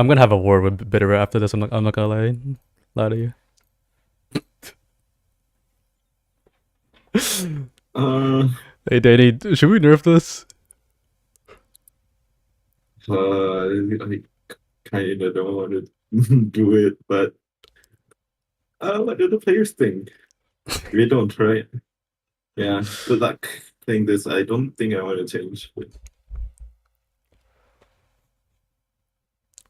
gonna have a war with Bitterer after this. I'm not gonna lie to you. Hey Danny, should we nerf this? I kind of don't want to do it, but what do the players think? We don't, right? Yeah, good luck playing this. I don't think I want to change.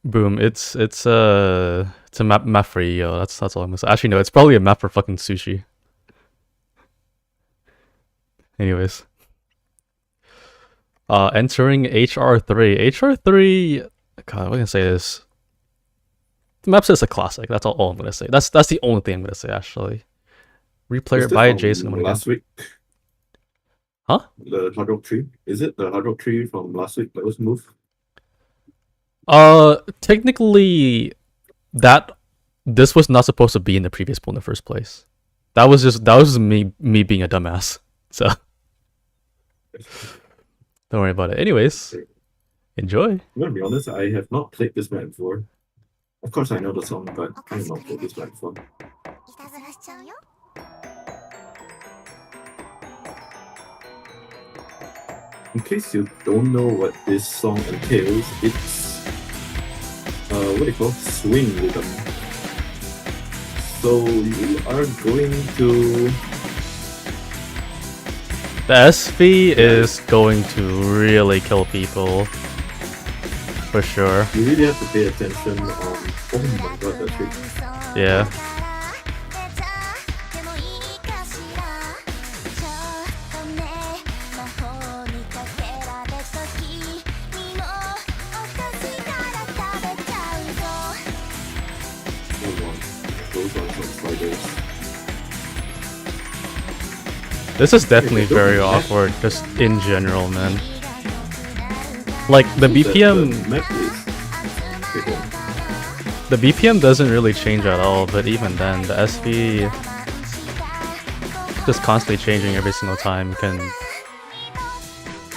Boom! It's a map for yo. That's all I'm gonna say. Actually, no, it's probably a map for fucking sushi. Anyways, entering HR3. HR3. God, what can I say this? The map's just a classic. That's all I'm gonna say. That's the only thing I'm gonna say actually. Replayer by Jason. Last week. Huh? The Hard Rock Tree. Is it the Hard Rock Tree from last week that was moved? Technically, this was not supposed to be in the previous pool in the first place. That was just me being a dumbass. So don't worry about it. Anyways, enjoy. I'm gonna be honest, I have not played this map before. Of course I know the song, but I have not played this map before. In case you don't know what this song entails, it's what do you call swing rhythm. So you are going to The SV is going to really kill people. For sure. You really have to pay attention on oh my god, that's it. Yeah. This is definitely very awkward, just in general, man. Like, the BPM... The BPM doesn't really change at all, but even then, the SV... just constantly changing every single time can...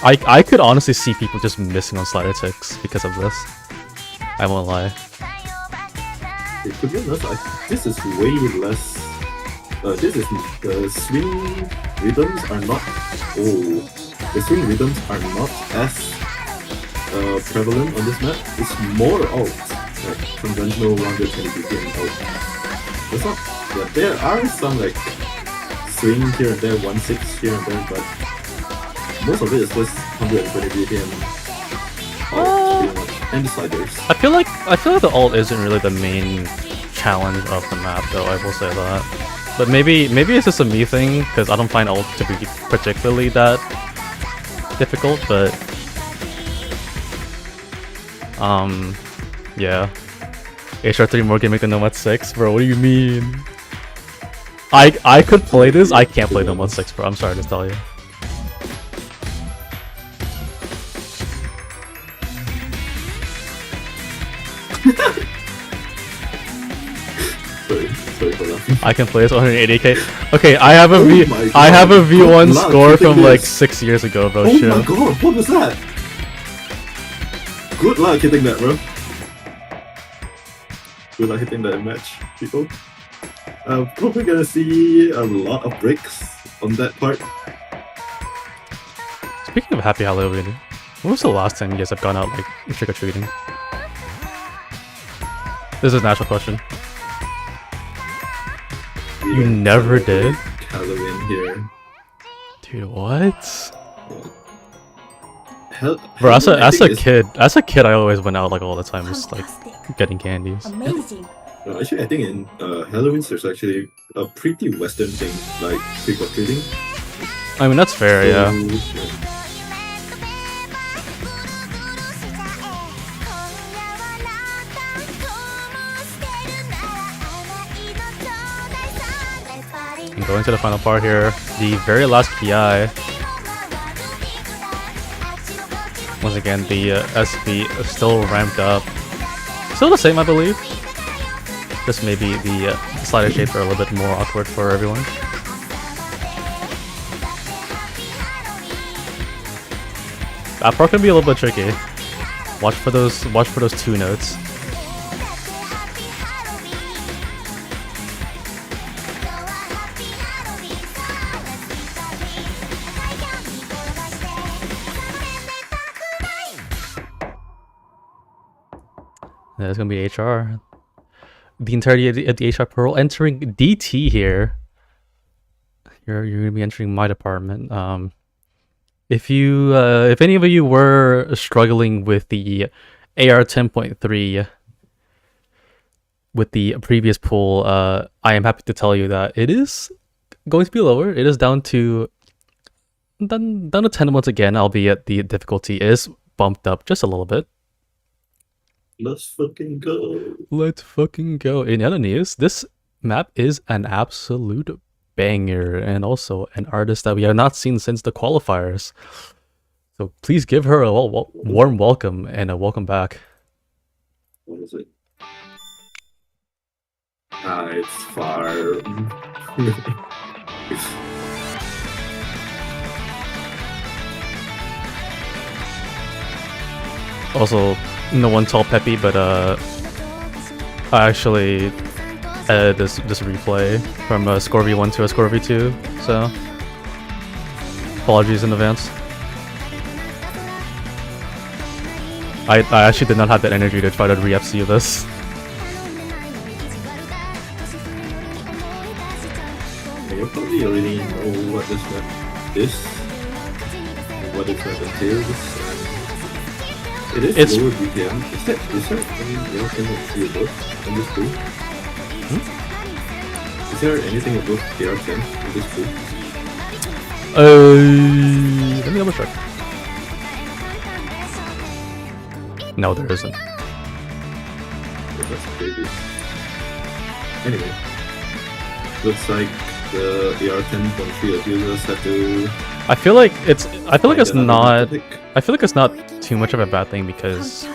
I could honestly see people just missing on slider ticks because of this. I won't lie. To be honest, this is way less... this is... The swing rhythms are not... Oh... The swing rhythms are not as... prevalent on this map. It's more alt. like conventional 120 BPM out. There's not, yeah, there are some like swing here and there, 1/6 here and there, but most of it is just 120 BPM out, pretty much. And the sliders. I feel like the alt isn't really the main challenge of the map, though. I will say that. But maybe it's just a me thing because I don't find alt to be particularly that difficult. But yeah. HR3 more gimmick than Nomad 6, bro. What do you mean? I could play this. I can't play Nomad 6, bro. I'm sorry to tell you. Sorry for laughing. I can play this 180k. Okay, I have a Oh V. my I have a God. V1 Good luck score hitting from like this. 6 years ago, bro. Oh Chill. my god, what was that? Good luck hitting that, bro. Good luck hitting that match, people. Probably gonna see a lot of breaks on that part. Speaking of Happy Halloween, when was the last time you guys have gone out like trick or treating? This is a natural question. You never did? Halloween here. Dude, what? Bro, Halloween, I as think a is- kid, I always went out like all the time, just like Fantastic. getting candies. Amazing. No, actually, I think in Halloween there's actually a pretty Western thing, like trick or treating. I mean, that's fair, yeah. And going to the final part here, the very last PI. Once again, the SP is still ramped up. Still the same, I believe. Just maybe the slider shapes are a little bit more awkward for everyone. That part can be a little bit tricky. Watch for those 2 notes. There's gonna be HR. The entirety of the HR Pearl entering DT here. You're gonna be entering my department. If any of you were struggling with the AR 10.3 with the previous pool, I am happy to tell you that it is going to be lower. It is down to 10 once again, albeit the difficulty is bumped up just a little bit. Let's fucking go. Let's fucking go. In other news, this map is an absolute banger and also an artist that we have not seen since the qualifiers. So please give her a warm welcome and a welcome back. What is it? It's far. Also, no one tall Peppy, but I actually edited this replay from a score V1 to a score V2, so apologies in advance. I actually did not have that energy to try to re-FC this. You probably already know what this map is, what this map entails. It's lower BPM. Is there any anything that you above in this pool? Is there anything above AR10 in this pool? Let me double check. No, there isn't. That's crazy. Anyway, looks like the AR10.3 abusers have to. I feel like it's not. Topic. I feel like it's not too much of a bad thing because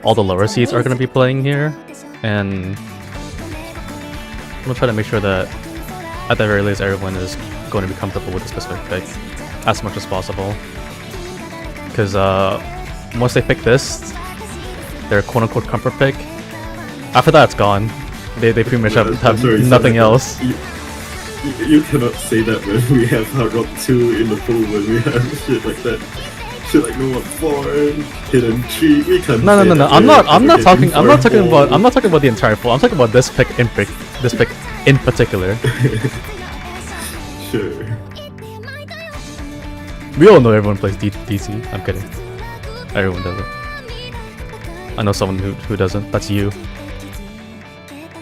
all the lower seeds are going to be playing here, and I'm gonna try to make sure that at the very least everyone is going to be comfortable with the specific pick as much as possible. Because once they pick this, their quote-unquote comfort pick, after that it's gone. They pretty much have nothing else. You cannot say that when we have Hard Rock 2 in the pool when we have shit like that. like no one form, hidden tree. We can. No. I'm not talking about the entire pool. I'm talking about this pick in particular. Sure. We all know everyone plays DC. I'm kidding. Everyone does it. I know someone who doesn't. That's you.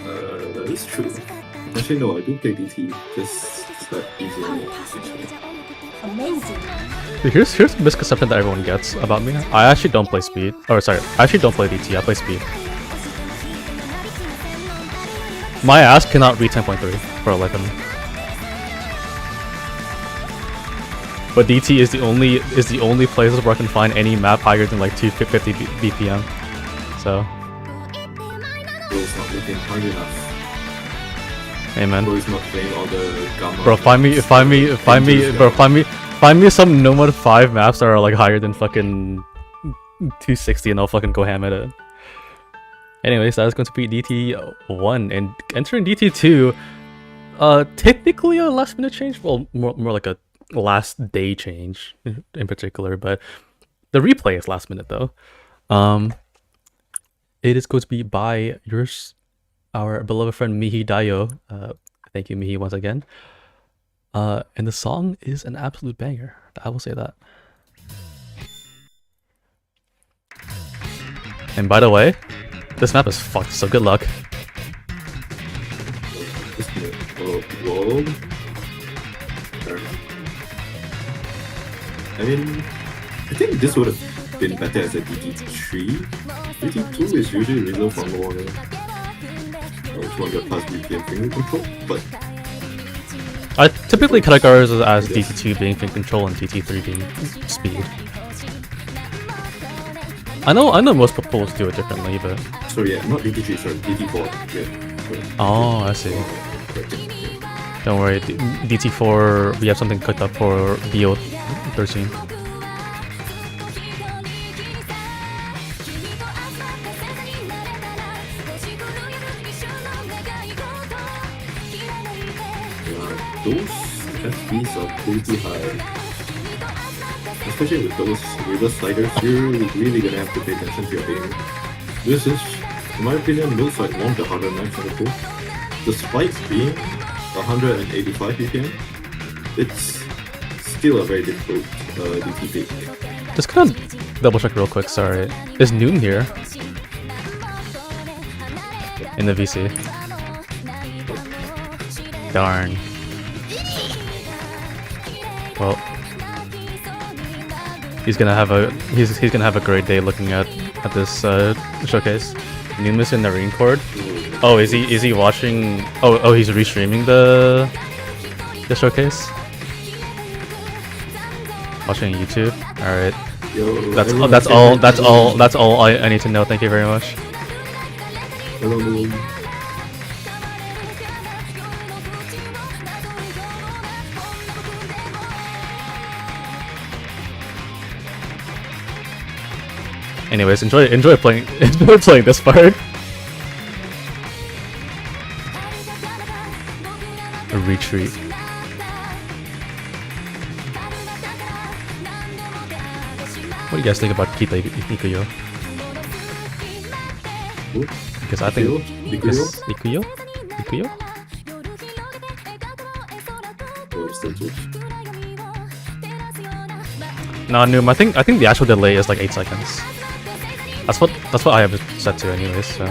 That is true. Actually, no, I do play DT. Just that easier. Amazing. Here's a misconception that everyone gets about me. I actually don't play speed. Or sorry, I actually don't play DT. I play speed. My ass cannot read 10.3 for a life of me. But DT is the only places where I can find any map higher than like 250 BPM. So. Bro's not looking hard enough. Amen. Bro's not playing all the gamma. Bro, find me some Nomad 5 maps that are like higher than fucking 260 and I'll fucking go ham at it. Anyways, that is going to be DT1 and entering DT2. Technically a last minute change. Well, more like a last day change in particular, but the replay is last minute though. It is going to be by our beloved friend Mihi Dayo. Thank you, Mihi, once again. And the song is an absolute banger. I will say that. And by the way, this map is fucked, so good luck. Whoa. I mean, I think this would have been better as a DT3. DT2 is usually reserved for more 200 plus BPM finger control, but I typically categorize it as DT2 being finger control and DT3 being speed. I know most people do it differently, but sorry, yeah, not DT3, sorry, DT4. Yeah. Oh, I see. Don't worry, DT4, we have something cooked up for BO13. Those FPs are pretty high. Especially with those reverse sliders, you're really gonna have to pay attention to your aim. This is, in my opinion, looks like one of the harder maps in the pool. Despite being 185 BPM, it's still a very difficult DT pick. Just gonna double check real quick, sorry. Is Noon here? In the VC. Darn. Well, he's gonna have a great day looking at this showcase. Numus in the Marine Chord. Oh, is he watching? Oh, he's restreaming the showcase. Watching YouTube. All right. Yo, That's all I need to know. Thank you very much. Hello. Anyways, enjoy playing this part. A retreat. What do you guys think about Kita Ikuyo? Because I think Ikuyo? No, Noom, I think the actual delay is like 8 seconds. That's what I have it set to anyways, so.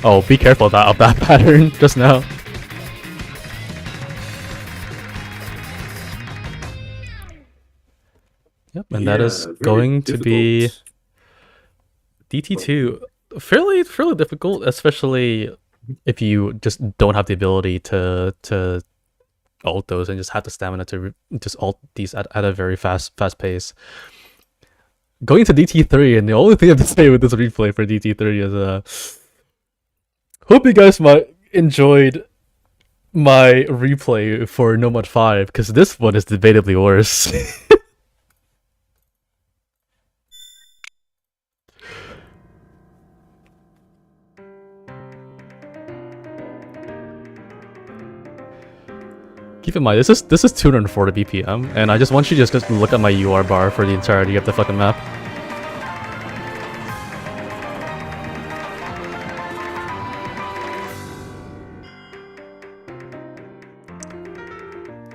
Oh, be careful of that pattern just now. Yep, and that is going to be DT2. Fairly difficult, especially if you just don't have the ability to ult those and just have the stamina to just ult these at a very fast pace. Going to DT3, and the only thing I have to say with this replay for DT3 is hope you guys enjoyed my replay for Nomad 5, because this one is debatably worse. Keep in mind, this is 240 BPM, and I just want you to just look at my UR bar for the entirety of the fucking map.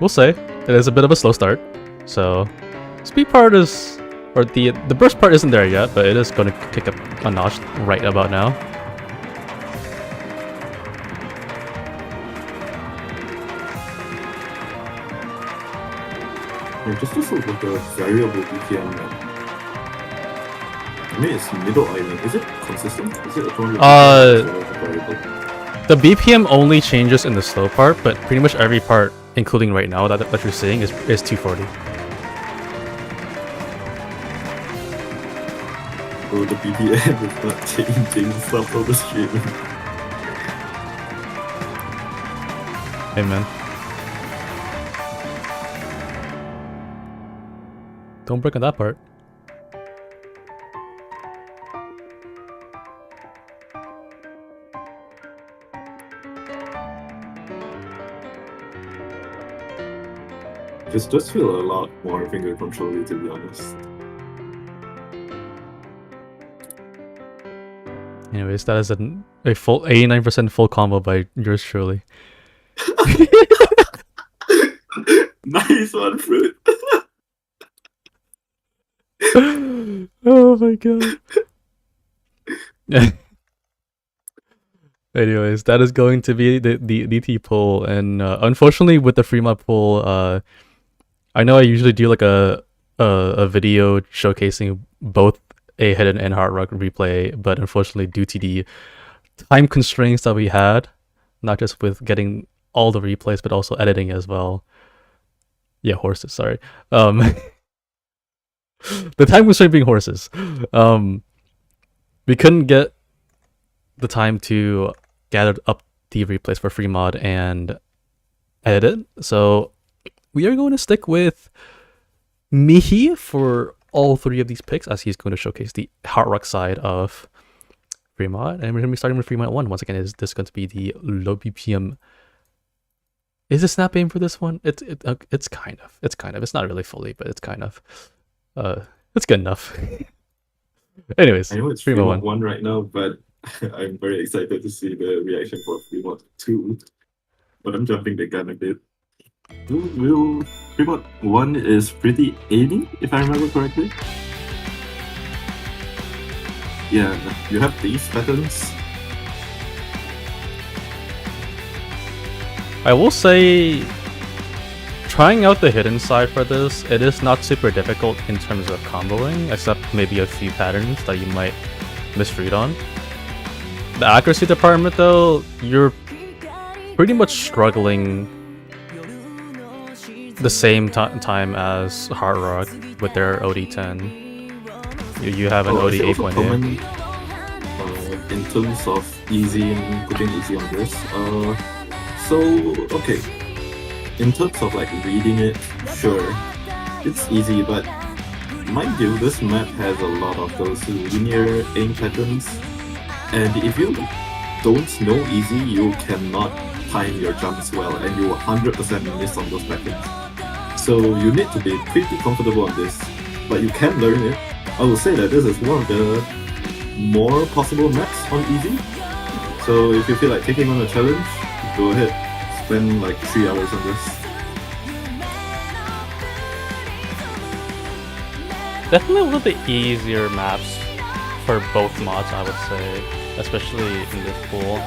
We'll say it is a bit of a slow start, so speed part is, or the burst part isn't there yet, but it is going to kick up a notch right about now. Just also like a variable BPM map. I mean, it's middle island. Is it consistent? Is it a 200 variable? The BPM only changes in the slow part, but pretty much every part, including right now that you're seeing, is 240. Oh, the BPM is not changing stuff on the stream. Amen. Don't break on that part. Just does feel a lot more finger controlly, to be honest. Anyways, that is a full 89% full combo by yours truly. Nice one, Fruit. Oh my god. Anyways, that is going to be the DT poll, and unfortunately with the Fremont poll, I know I usually do like a video showcasing both a hidden and hard rock replay, but unfortunately due to the time constraints that we had, not just with getting all the replays but also editing as well. Yeah, horses, sorry. The time constraint being horses. We couldn't get the time to gather up the replays for free mod and edit it, so we are going to stick with Mihi for all three of these picks, as he's going to showcase the hard rock side of free mod, and we're going to be starting with free mod 1. Once again, is this going to be the low BPM? Is it snap aim for this one? It's kind of. It's not really fully, but it's kind of. It's good enough. Anyways, I know it's Fremont 1 right now, but I'm very excited to see the reaction for Fremont 2. But I'm jumping the gun a bit. Fremont 1 is pretty aidy, if I remember correctly. Yeah, you have these patterns. I will say, trying out the hidden side for this, it is not super difficult in terms of comboing, except maybe a few patterns that you might misread on. The accuracy department though, you're pretty much struggling the same time as Hard Rock with their OD10. You have an OD 8.8. In terms of easy and putting easy on this, so okay. In terms of like reading it, sure, it's easy, but mind you, this map has a lot of those linear aim patterns, and if you don't know easy, you cannot time your jumps well, and you will 100% miss on those patterns. So you need to be pretty comfortable on this, but you can learn it. I will say that this is one of the more possible maps on easy. So if you feel like taking on a challenge, go ahead. Spend like 3 hours on this. Definitely one of the easier maps for both mods, I would say, especially in this pool.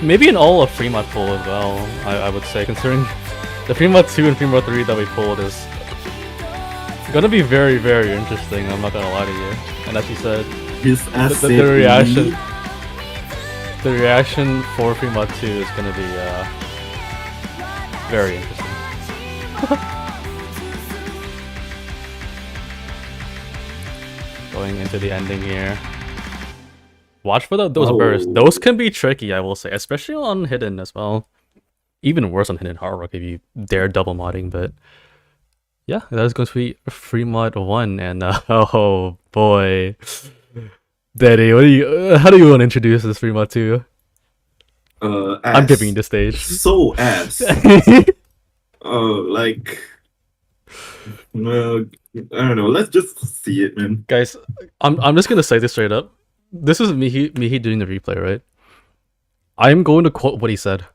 Maybe in all of Fremont pool as well, I would say, considering the Fremont 2 and Fremont 3 that we pulled is gonna be very, very interesting, I'm not gonna lie to you. And as you said, the reaction for Fremont 2 is gonna be very interesting. Going into the ending here. Watch for those bursts. Those can be tricky, I will say, especially on hidden as well. Even worse on hidden hard rock if you dare double modding, but yeah, that is going to be free mod 1, and oh boy. Daddy, how do you want to introduce this free mod 2? Ass. I'm giving you the stage. So ass. Like, I don't know. Let's just see it, man. Guys, I'm just gonna say this straight up. This is Mihi doing the replay, right? I'm going to quote what he said.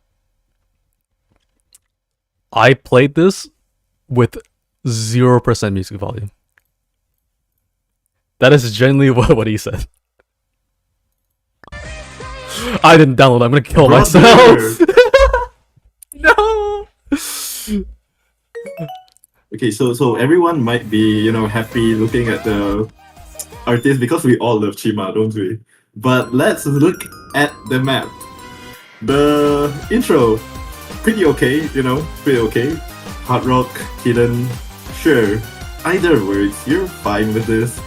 I played this with 0% music volume. That is genuinely what he said. I didn't download it. I'm gonna kill myself. No. Okay, so everyone might be, you know, happy looking at the artist because we all love Chima, don't we? But let's look at the map. The intro, pretty okay, you know, pretty okay. Hard rock, hidden, sure. Either works, you're fine with this.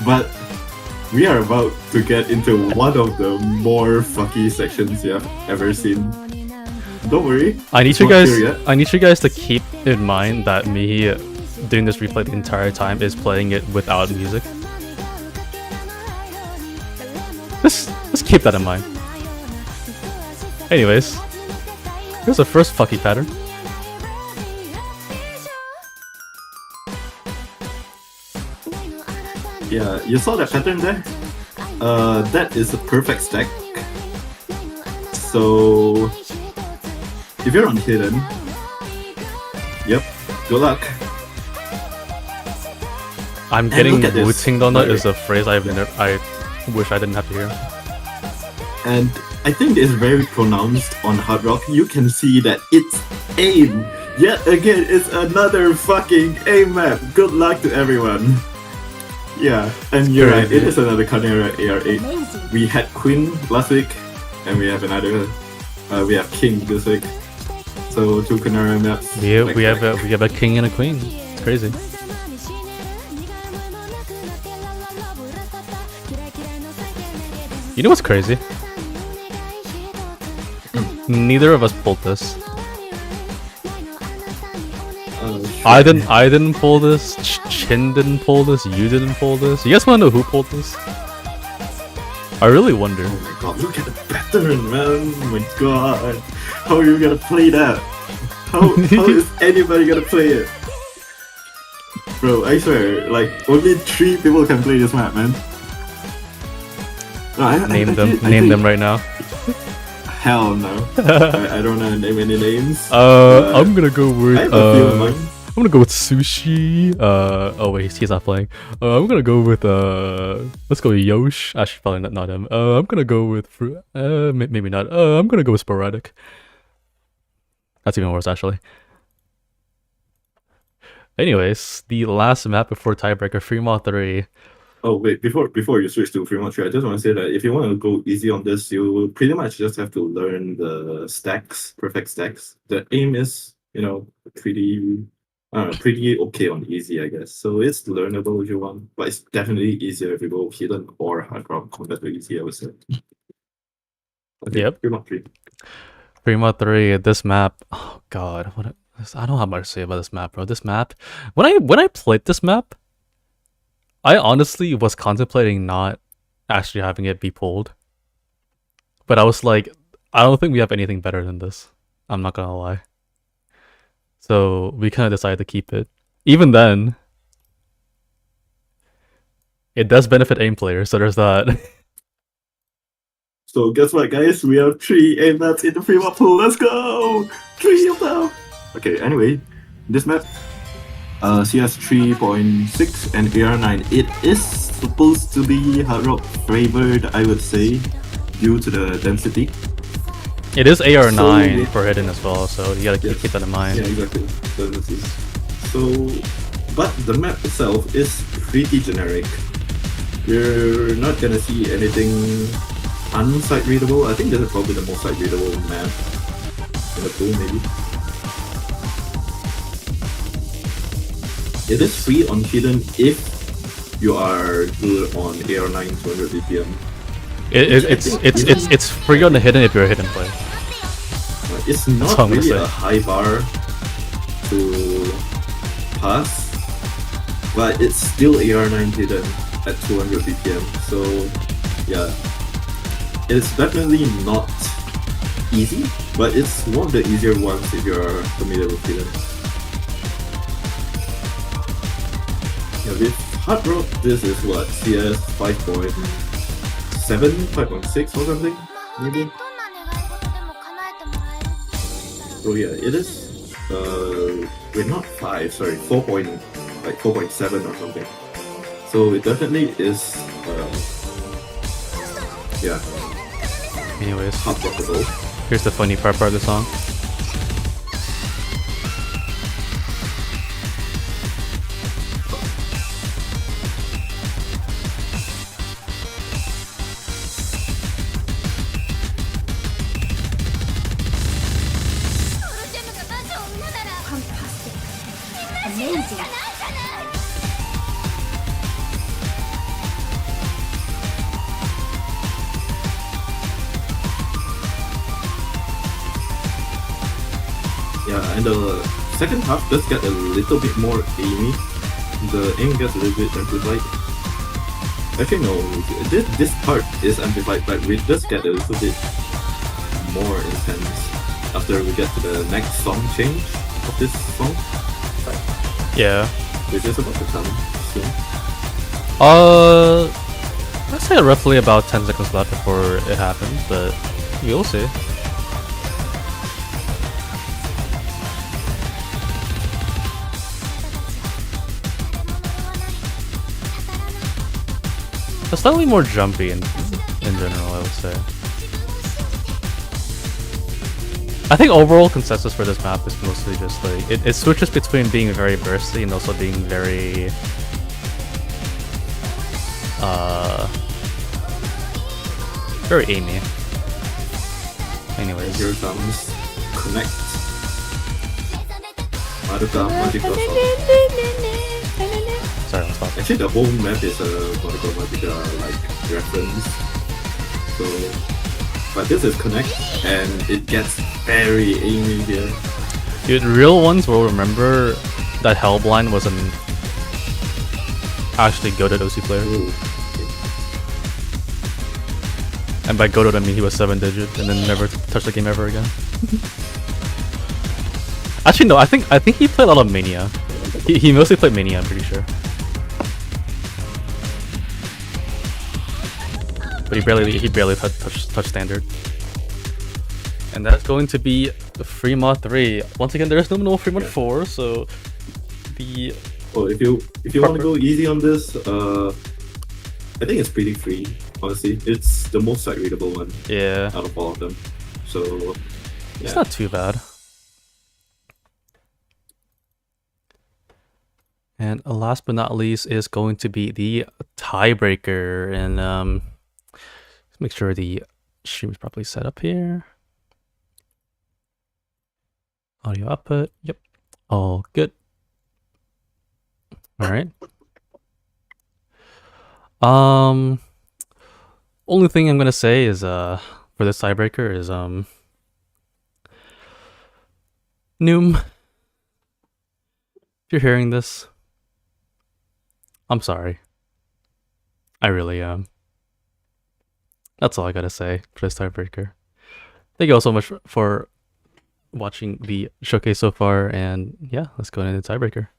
But we are about to get into one of the more fucky sections you have ever seen. Don't worry. I need it's you not guys. here yet. I need you guys to keep in mind that me doing this replay the entire time is playing it without music. Just keep that in mind. Anyways, here's the first fucky pattern. Yeah, you saw that pattern there? That is a perfect stack. So, if you're on hidden, yep, good luck. I'm getting look at this. Wu-Ting Donut Right. is a phrase I wish I didn't have to hear. And I think it's very pronounced on Hard Rock. You can see that it's AIM. Yet again, it's another fucking AIM map. Good luck to everyone. Yeah, and you're right, it is another Chimera AR8. Amazing. We had Queen last week, and we have another. We have King this week. So 2 Chimera maps. We have a king and a queen. It's crazy. You know what's crazy? Neither of us pulled this. I didn't pull this. Chin didn't pull this. You didn't pull this. You guys want to know who pulled this? I really wonder. Oh my god, look at the pattern, man. Oh my god. How are you gonna play that? How is anybody gonna play it? Bro, I swear, like, only 3 people can play this map, man. No, Name them. I Name think- them right now. Hell no. I don't know name any names. I'm gonna go with. I have a few in mind. I'm gonna go with Sushi. Oh wait, he's not playing. I'm gonna go with let's go with Yosh. Actually, probably not him. I'm gonna go with maybe not. I'm gonna go with Sporadic. That's even worse, actually. Anyways, the last map before tiebreaker, Fremont 3. Oh wait, before you switch to Fremont 3, I just want to say that if you want to go easy on this, you pretty much just have to learn the stacks, perfect stacks. The aim is, you know, pretty okay on easy, I guess. So it's learnable if you want, but it's definitely easier if you go hidden or hard rock compared to easy, I would say. Okay, Yep. Fremont 3. Fremont 3. This map. Oh god, I don't have much to say about this map, bro. This map. When I played this map, I honestly was contemplating not actually having it be pulled. But I was like, I don't think we have anything better than this. I'm not gonna lie. So we kind of decided to keep it. Even then, it does benefit aim players, so there's that. So guess what, guys? We have 3 aim maps in the Fremont pool. Let's go! 3 of them! Okay, anyway, this map, CS 3.6 and AR9. It is supposed to be hard rock favored, I would say, due to the density. It is AR9 So- for hidden as well, so you gotta keep that in mind. Yeah, exactly. Density. So, but the map itself is pretty generic. You're not gonna see anything unsight readable. I think this is probably the most sight readable map in the pool, maybe. It is free on hidden if you are good on AR9 200 BPM. It's free on the hidden if you're a hidden player. It's That's not all I'm gonna really say. a high bar to pass, but it's still AR9 hidden at 200 BPM. So yeah, it's definitely not easy, but it's one of the easier ones if you're familiar with it. Yeah, with Hard Rock, this is what, CS 5.7, 5.6 or something, maybe? So yeah, it is, we're not 5, sorry, 4.7 or something. So it definitely is, yeah, Anyways, hard rockable. here's the funny part of the song. Fantastic. Amazing. Yeah, and the second half does get a little bit more aimy. The aim gets a little bit amplified. Actually, no, this part is amplified, but we just get a little bit more intense after we get to the next song change of this song, Yeah. which is about to come soon. Let's say roughly about 10 seconds left before it happens, but we'll see. It's slightly more jumpy in general, I would say. I think overall consensus for this map is mostly just like it switches between being very bursty and also being very very aimy. Anyways, Here comes Connect. Madoka Magica song. sorry, I'll stop. Actually, the whole map is a Madoka Magica like reference. So, but this is Connect, and it gets very aimy here. Dude, real ones will remember that Hellblind was an actually goated OC player. Ooh. And by goated I mean he was 7-digit and then never touched the game ever again. Actually no, I think he played a lot of Mania. He mostly played Mania, I'm pretty sure. But he barely touched standard. And that's going to be Fremont 3. Once again, there is no Fremont 4, so the Oh, if you want to go easy on this, I think it's pretty free. Honestly, it's the most sight readable one yeah, out of all of them. So it's yeah. not too bad. And last but not least is going to be the tiebreaker. And let's make sure the stream is properly set up here. Audio output. Yep. All good. All right. Only thing I'm gonna say is for this tiebreaker is Noom. If you're hearing this, I'm sorry. I really am. That's all I gotta say for this tiebreaker. Thank you all so much for watching the showcase so far, and yeah, let's go into the tiebreaker.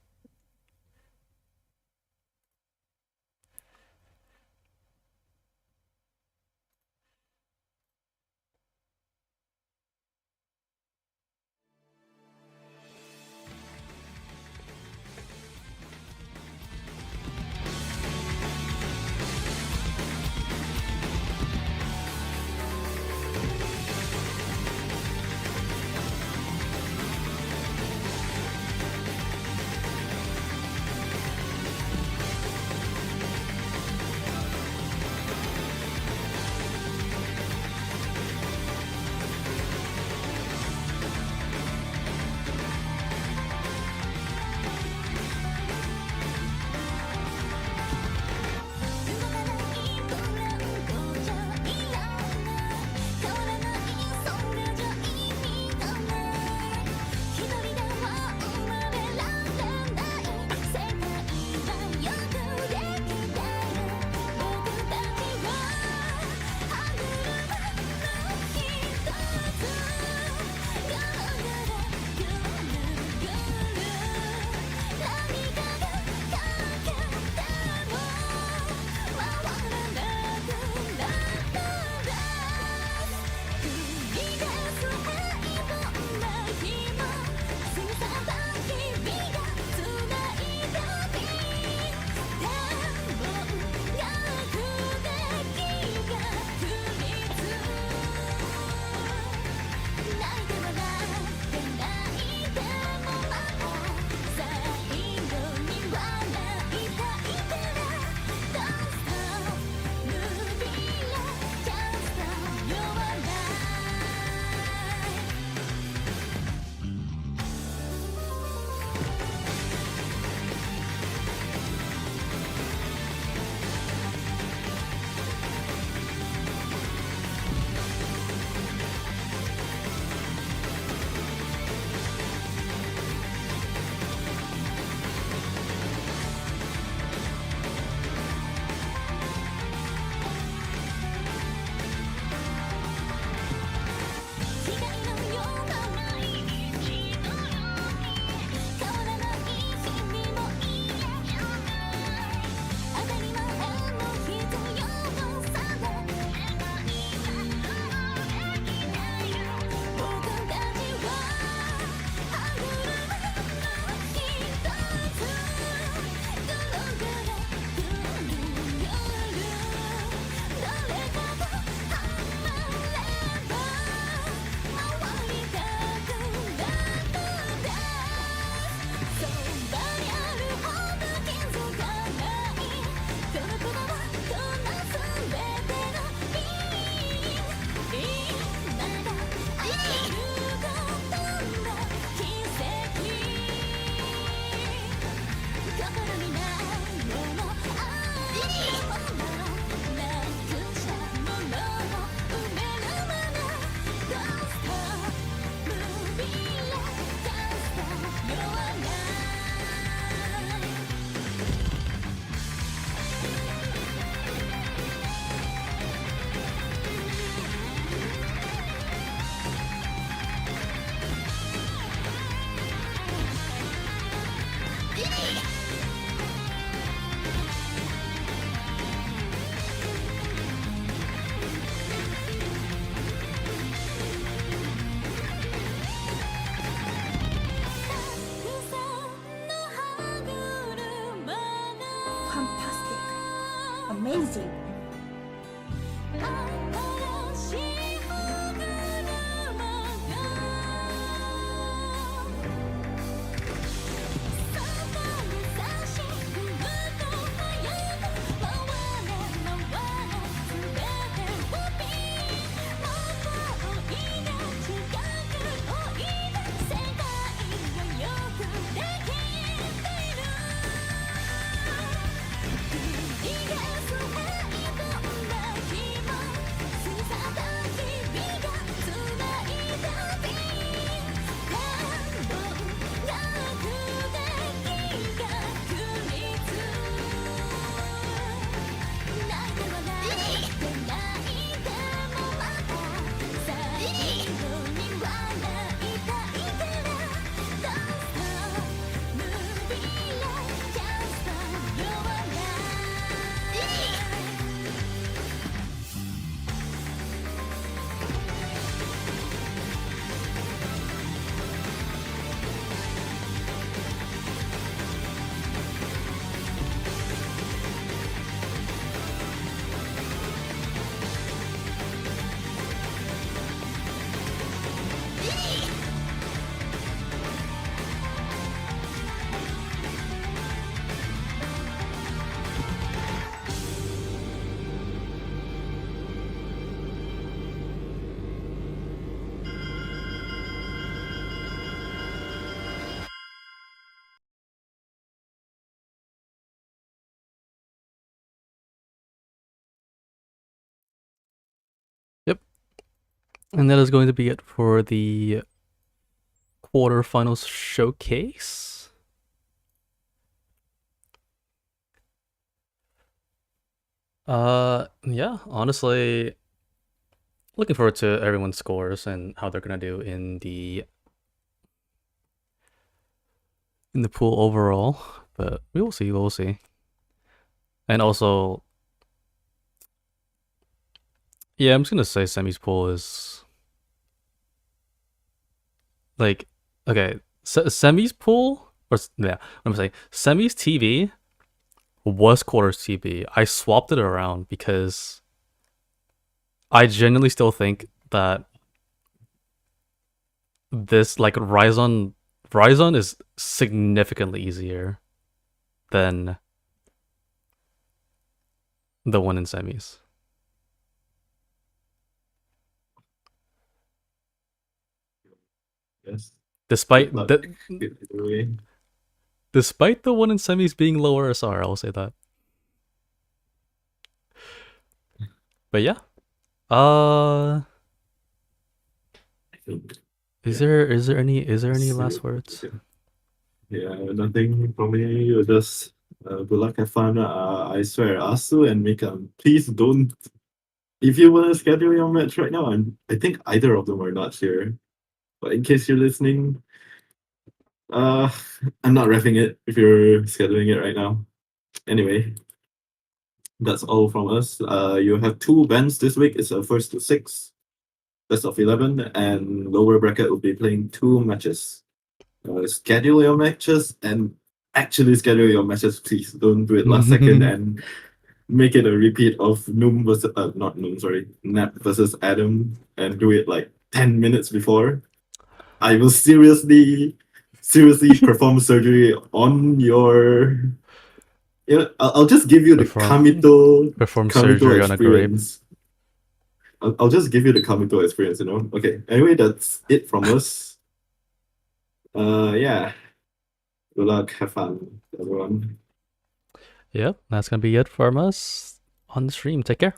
Amazing. 'Yep. And that is going to be it for the quarterfinals showcase. Yeah, honestly, looking forward to everyone's scores and how they're gonna do in the pool overall. But we will see. And also, yeah, I'm just gonna say Semi's pool is like, okay, Semi's pool, or yeah, I'm saying Semi's TV was quarters TV. I swapped it around because I genuinely still think that this, like, Ryzen is significantly easier than the one in semis. Yes. Despite Good luck. the Either way. despite the one in semis being lower SR, I'll say that. But yeah. I think. Is Yeah. there any last words? Yeah, nothing from me. You just good luck, have fun. I swear, Asu and Mika, please don't. If you want to schedule your match right now, and I think either of them are not here. But in case you're listening, uh, I'm not refing it if you're scheduling it right now. Anyway, that's all from us. You have two bands this week. It's a first to six, best of 11, and lower bracket will be playing two matches. Schedule your matches and actually schedule your matches, please. Don't do it last second and make it a repeat of Noom versus not Noom, sorry, Nap versus Adam, and do it like 10 minutes before. I will seriously perform surgery on your. Yeah, I'll just give you the Perform Kamito surgery on a grape. experience. I'll just give you the Kamito experience, you know? Okay, anyway, that's it from us. Yeah. Good luck, have fun, everyone. Yep, that's gonna be it from us on the stream. Take care.